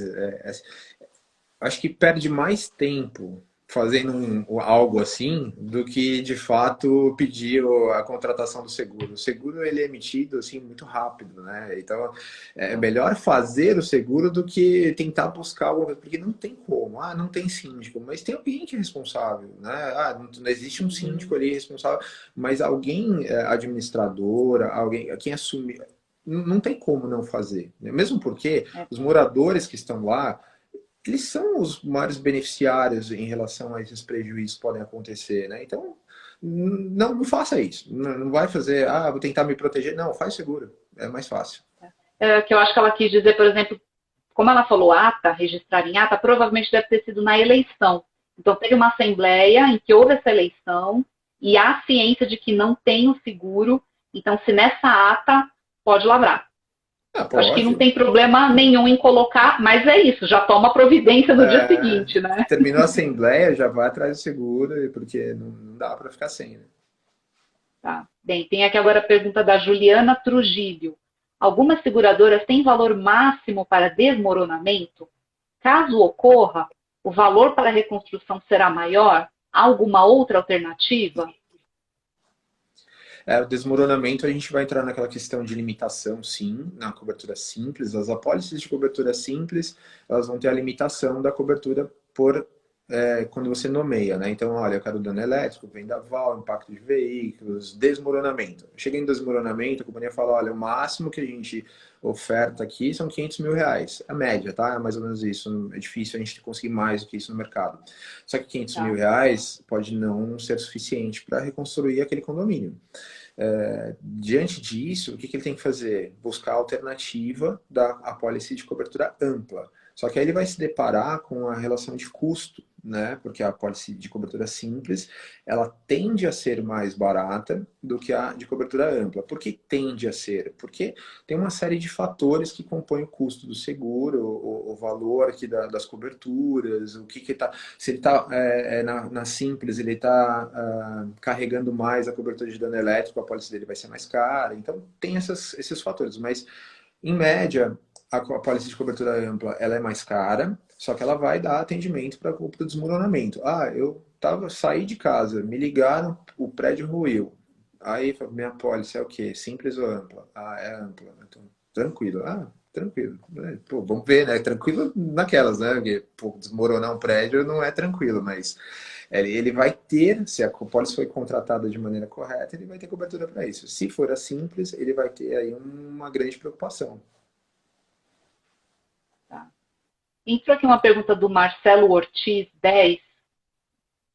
acho que perde mais tempo fazendo algo assim do que de fato pedir a contratação do seguro. O seguro ele é emitido assim muito rápido, né? Então é melhor fazer o seguro do que tentar buscar alguma coisa, porque não tem como. Ah, não tem síndico, mas tem alguém que é responsável, né? Ah, não existe um síndico ali responsável, mas alguém administradora, alguém quem assume, não tem como não fazer, né? Mesmo porque os moradores que estão lá eles são os maiores beneficiários em relação a esses prejuízos que podem acontecer, né? Então, não faça isso. Não vai fazer, vou tentar me proteger. Não, faz seguro. É mais fácil. Que eu acho que ela quis dizer, por exemplo, como ela falou ata, registrar em ata, provavelmente deve ter sido na eleição. Então, teve uma assembleia em que houve essa eleição e há ciência de que não tem o seguro. Então, se nessa ata, pode lavrar. Acho que não tem problema nenhum em colocar, mas é isso, já toma providência no dia seguinte, né? Terminou a assembleia, já vai atrás do seguro, porque não dá para ficar sem, né? Tá. Bem, tem aqui agora a pergunta da Juliana Trujillo. Algumas seguradoras têm valor máximo para desmoronamento? Caso ocorra, o valor para a reconstrução será maior? Há alguma outra alternativa? O desmoronamento, a gente vai entrar naquela questão de limitação, sim, na cobertura simples. As apólices de cobertura simples, elas vão ter a limitação da cobertura por quando você nomeia, né? Então, olha, eu quero dano elétrico, vendaval, impacto de veículos, desmoronamento. Chega em desmoronamento, a companhia fala, olha, o máximo que a gente oferta aqui são 500 mil reais. A média, tá? É mais ou menos isso. É difícil a gente conseguir mais do que isso no mercado. Só que 500 mil reais pode não ser suficiente para reconstruir aquele condomínio. Diante disso, o que ele tem que fazer? Buscar a alternativa da apólice de cobertura ampla. Só que aí ele vai se deparar com a relação de custo, né? Porque a apólice de cobertura simples, ela tende a ser mais barata do que a de cobertura ampla. Por que tende a ser? Porque tem uma série de fatores que compõem o custo do seguro, o valor aqui das coberturas, o que está. Se ele está na simples, ele está carregando mais a cobertura de dano elétrico, a apólice dele vai ser mais cara. Então tem esses fatores, mas em média a apólice de cobertura ampla ela é mais cara, só que ela vai dar atendimento para o desmoronamento. Eu saí de casa, me ligaram, o prédio ruiu. Aí, minha apólice é o quê? Simples ou ampla? É ampla. Então, tranquilo. Tranquilo. Pô, vamos ver, né? Tranquilo naquelas, né? Porque, desmoronar um prédio não é tranquilo, mas ele vai ter, se a apólice foi contratada de maneira correta, ele vai ter cobertura para isso. Se for a simples, ele vai ter aí uma grande preocupação. Entrou aqui uma pergunta do Marcelo Ortiz, 10.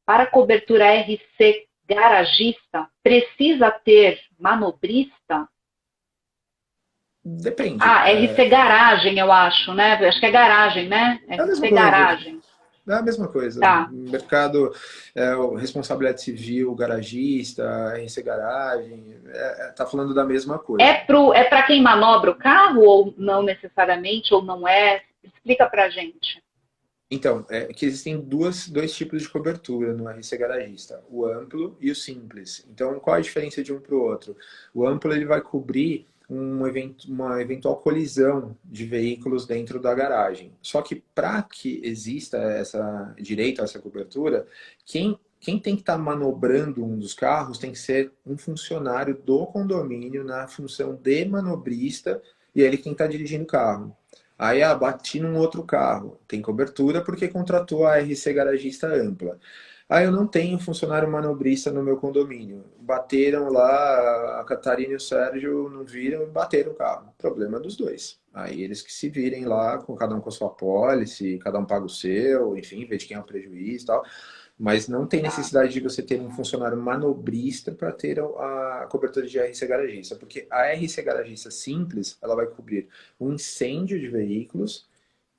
Para cobertura RC garagista, precisa ter manobrista? Depende. RC garagem, eu acho, né? Acho que é garagem, né? RC garagem. É a mesma coisa. Tá. Mercado, responsabilidade civil, garagista, RC garagem, tá falando da mesma coisa. É para quem manobra o carro ou não necessariamente, ou não é? Explica pra gente. Então, que existem dois tipos de cobertura no RC garagista, o amplo e o simples. Então, qual a diferença de um para o outro? O amplo ele vai cobrir uma eventual colisão de veículos dentro da garagem. Só que para que exista direito a essa cobertura, quem tem que estar manobrando um dos carros tem que ser um funcionário do condomínio na função de manobrista e ele quem está dirigindo o carro. Aí, bati num outro carro. Tem cobertura porque contratou a RC garagista ampla. Eu não tenho funcionário manobrista no meu condomínio. Bateram lá, a Catarina e o Sérgio não viram e bateram o carro. Problema dos dois. Aí eles que se virem lá, cada um com a sua apólice, cada um paga o seu, enfim, vê de quem é o prejuízo e tal. Mas não tem necessidade de você ter um funcionário manobrista para ter a cobertura de RC garagista, porque a RC garagista simples, ela vai cobrir o incêndio de veículos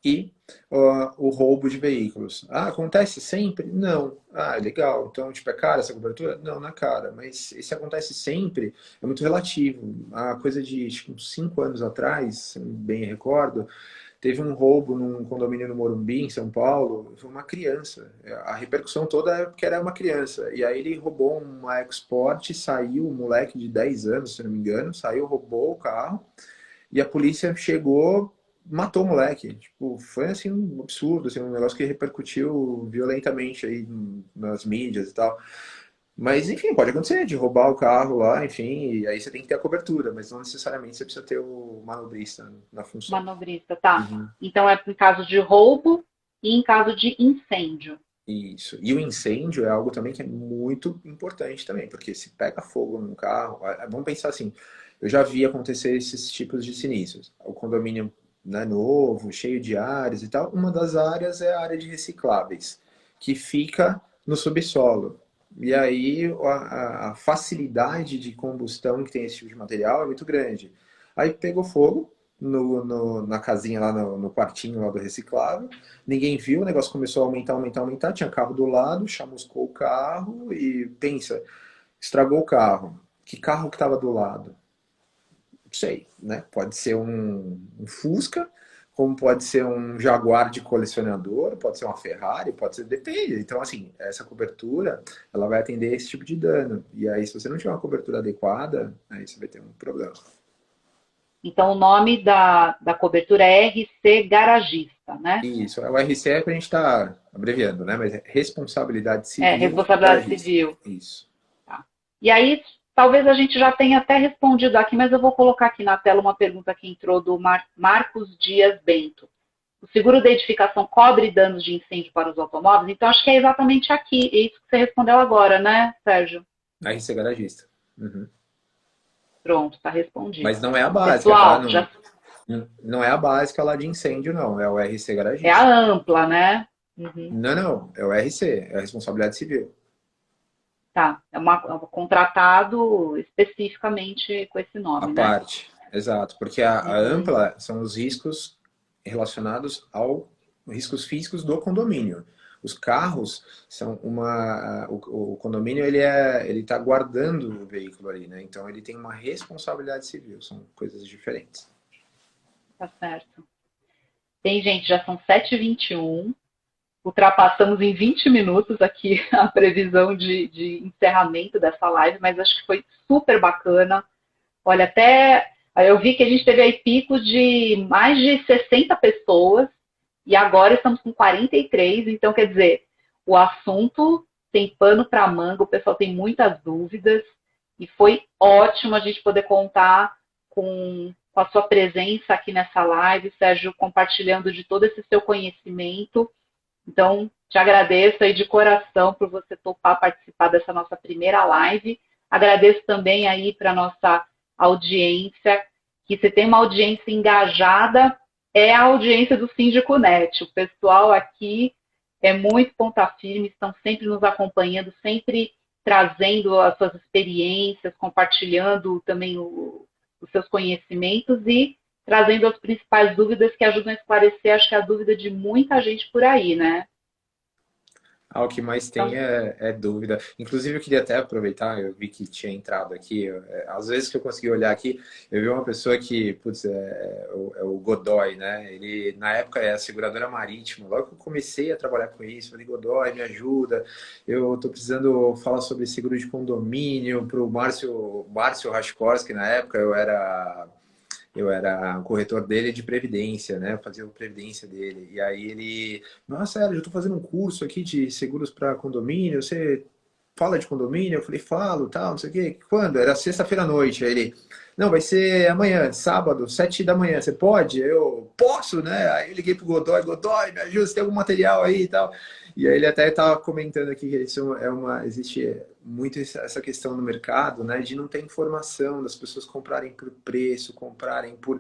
e o roubo de veículos. Acontece sempre? Não. Legal. Então, é cara essa cobertura? Não, na cara. Mas se acontece sempre, é muito relativo. A coisa de uns 5 anos atrás, se eu bem recordo, teve um roubo num condomínio no Morumbi, em São Paulo, foi uma criança. A repercussão toda é porque era uma criança. E aí ele roubou uma Export, saiu, um moleque de 10 anos, se não me engano, saiu, roubou o carro, e a polícia chegou, matou o moleque. Foi assim um absurdo, assim, um negócio que repercutiu violentamente aí nas mídias e tal. Mas, enfim, pode acontecer de roubar o carro lá, enfim, e aí você tem que ter a cobertura, mas não necessariamente você precisa ter o manobrista na função. Manobrista, tá. Uhum. Então é em caso de roubo e em caso de incêndio. Isso. E o incêndio é algo também que é muito importante também, porque se pega fogo no carro, vamos pensar assim, eu já vi acontecer esses tipos de sinistros. O condomínio, né, novo, cheio de áreas e tal, uma das áreas é a área de recicláveis, que fica no subsolo. E aí a facilidade de combustão que tem esse tipo de material é muito grande. Aí pegou fogo na casinha lá, no quartinho lá do reciclável, ninguém viu, o negócio começou a aumentar, tinha carro do lado, chamuscou o carro e pensa, estragou o carro. Que carro que estava do lado? Não sei, né? Pode ser um Fusca, como pode ser um Jaguar de colecionador, pode ser uma Ferrari, pode ser... Depende. Então, assim, essa cobertura, ela vai atender esse tipo de dano. E aí, se você não tiver uma cobertura adequada, aí você vai ter um problema. Então, o nome da cobertura é RC garagista, né? Isso. O RC é que a gente está abreviando, né? Mas é responsabilidade civil. Responsabilidade civil. Isso. Tá. E aí, talvez a gente já tenha até respondido aqui, mas eu vou colocar aqui na tela uma pergunta que entrou do Marcos Dias Bento. o seguro da edificação cobre danos de incêndio para os automóveis? Então, acho que é exatamente aqui, é isso que você respondeu agora, né, Sérgio? RC Garagista. Uhum. Pronto, está respondido. Mas não é a básica, Pessoal, tá? já... Não é a básica lá de incêndio, não. É o RC Garagista. É a ampla, né? Uhum. Não. É o RC, é a responsabilidade civil. Tá, é um contratado especificamente com esse nome, A né? parte, exato. Porque a ampla são os riscos relacionados aos riscos físicos do condomínio. Os carros são o condomínio ele está guardando o veículo ali, né? Então ele tem uma responsabilidade civil, são coisas diferentes. Tá certo. Tem, gente, já são 7h21. Ultrapassamos em 20 minutos aqui a previsão de encerramento dessa live, mas acho que foi super bacana. Olha, até eu vi que a gente teve aí picos de mais de 60 pessoas e agora estamos com 43, então quer dizer, o assunto tem pano para manga, o pessoal tem muitas dúvidas e foi ótimo a gente poder contar com a sua presença aqui nessa live, Sérgio, compartilhando de todo esse seu conhecimento. Então, te agradeço aí de coração por você topar participar dessa nossa primeira live. Agradeço também aí para a nossa audiência, que se tem uma audiência engajada, é a audiência do Síndico Net. O pessoal aqui é muito ponta firme, estão sempre nos acompanhando, sempre trazendo as suas experiências, compartilhando também os seus conhecimentos e trazendo as principais dúvidas que ajudam a esclarecer, acho que a dúvida de muita gente por aí, né? O que mais tem é dúvida. Inclusive, eu queria até aproveitar, eu vi que tinha entrado aqui, às vezes que eu consegui olhar aqui, eu vi uma pessoa que, putz, é o Godoy, né? Ele, na época, é a seguradora marítima. Logo que eu comecei a trabalhar com isso, falei, Godoy, me ajuda. Eu tô precisando falar sobre seguro de condomínio para o Márcio Raskorski, na época, eu era corretor dele de previdência, né? Eu fazia a previdência dele. E aí ele, nossa, Sérgio, eu tô fazendo um curso aqui de seguros para condomínio, você fala de condomínio? Eu falei, falo, tal, não sei o quê. Quando? Era sexta-feira à noite. Aí ele, não, vai ser amanhã, sábado, 7 da manhã. Você pode? Eu, posso, né? Aí eu liguei pro Godoy, me ajuda, você tem algum material aí e tal. E aí ele até estava comentando aqui que isso existe muito essa questão no mercado, né, de não ter informação, das pessoas comprarem por preço, comprarem por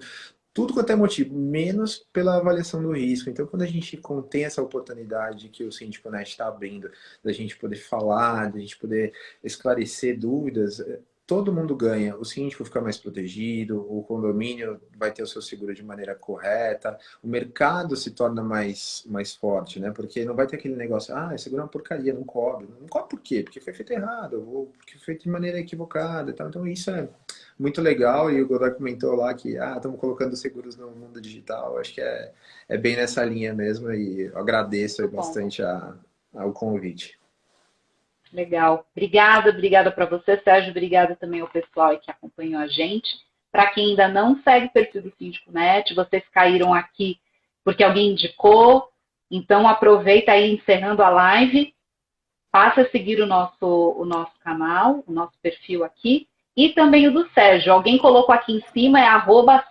tudo quanto é motivo, menos pela avaliação do risco. Então, quando a gente contém essa oportunidade que o Síndico Net está abrindo, da gente poder falar, da gente poder esclarecer dúvidas, todo mundo ganha. O síndico fica mais protegido, o condomínio vai ter o seu seguro de maneira correta, o mercado se torna mais forte, né? Porque não vai ter aquele negócio, seguro é uma porcaria, não cobre. Não cobre por quê? Porque foi feito errado, ou porque foi feito de maneira equivocada e tal. Então isso é muito legal, e o Godoy comentou lá que estamos colocando seguros no mundo digital. Acho que é bem nessa linha mesmo, e eu agradeço bastante ao convite. Legal. Obrigada para você, Sérgio. Obrigada também ao pessoal que acompanhou a gente. Para quem ainda não segue o perfil do Síndico Net, vocês caíram aqui porque alguém indicou. Então, aproveita aí, encerrando a live, passa a seguir o nosso canal, o nosso perfil aqui, e também o do Sérgio. Alguém colocou aqui em cima, é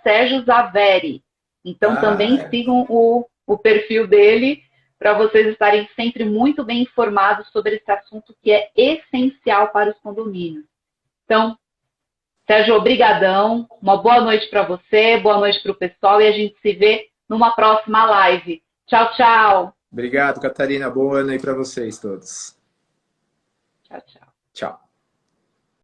@SérgioZaveri. Então, também sigam o perfil dele, para vocês estarem sempre muito bem informados sobre esse assunto que é essencial para os condomínios. Então, Sérgio, obrigadão, uma boa noite para você, boa noite para o pessoal, e a gente se vê numa próxima live. Tchau, tchau. Obrigado, Catarina. Boa noite para vocês todos. Tchau, tchau. Tchau.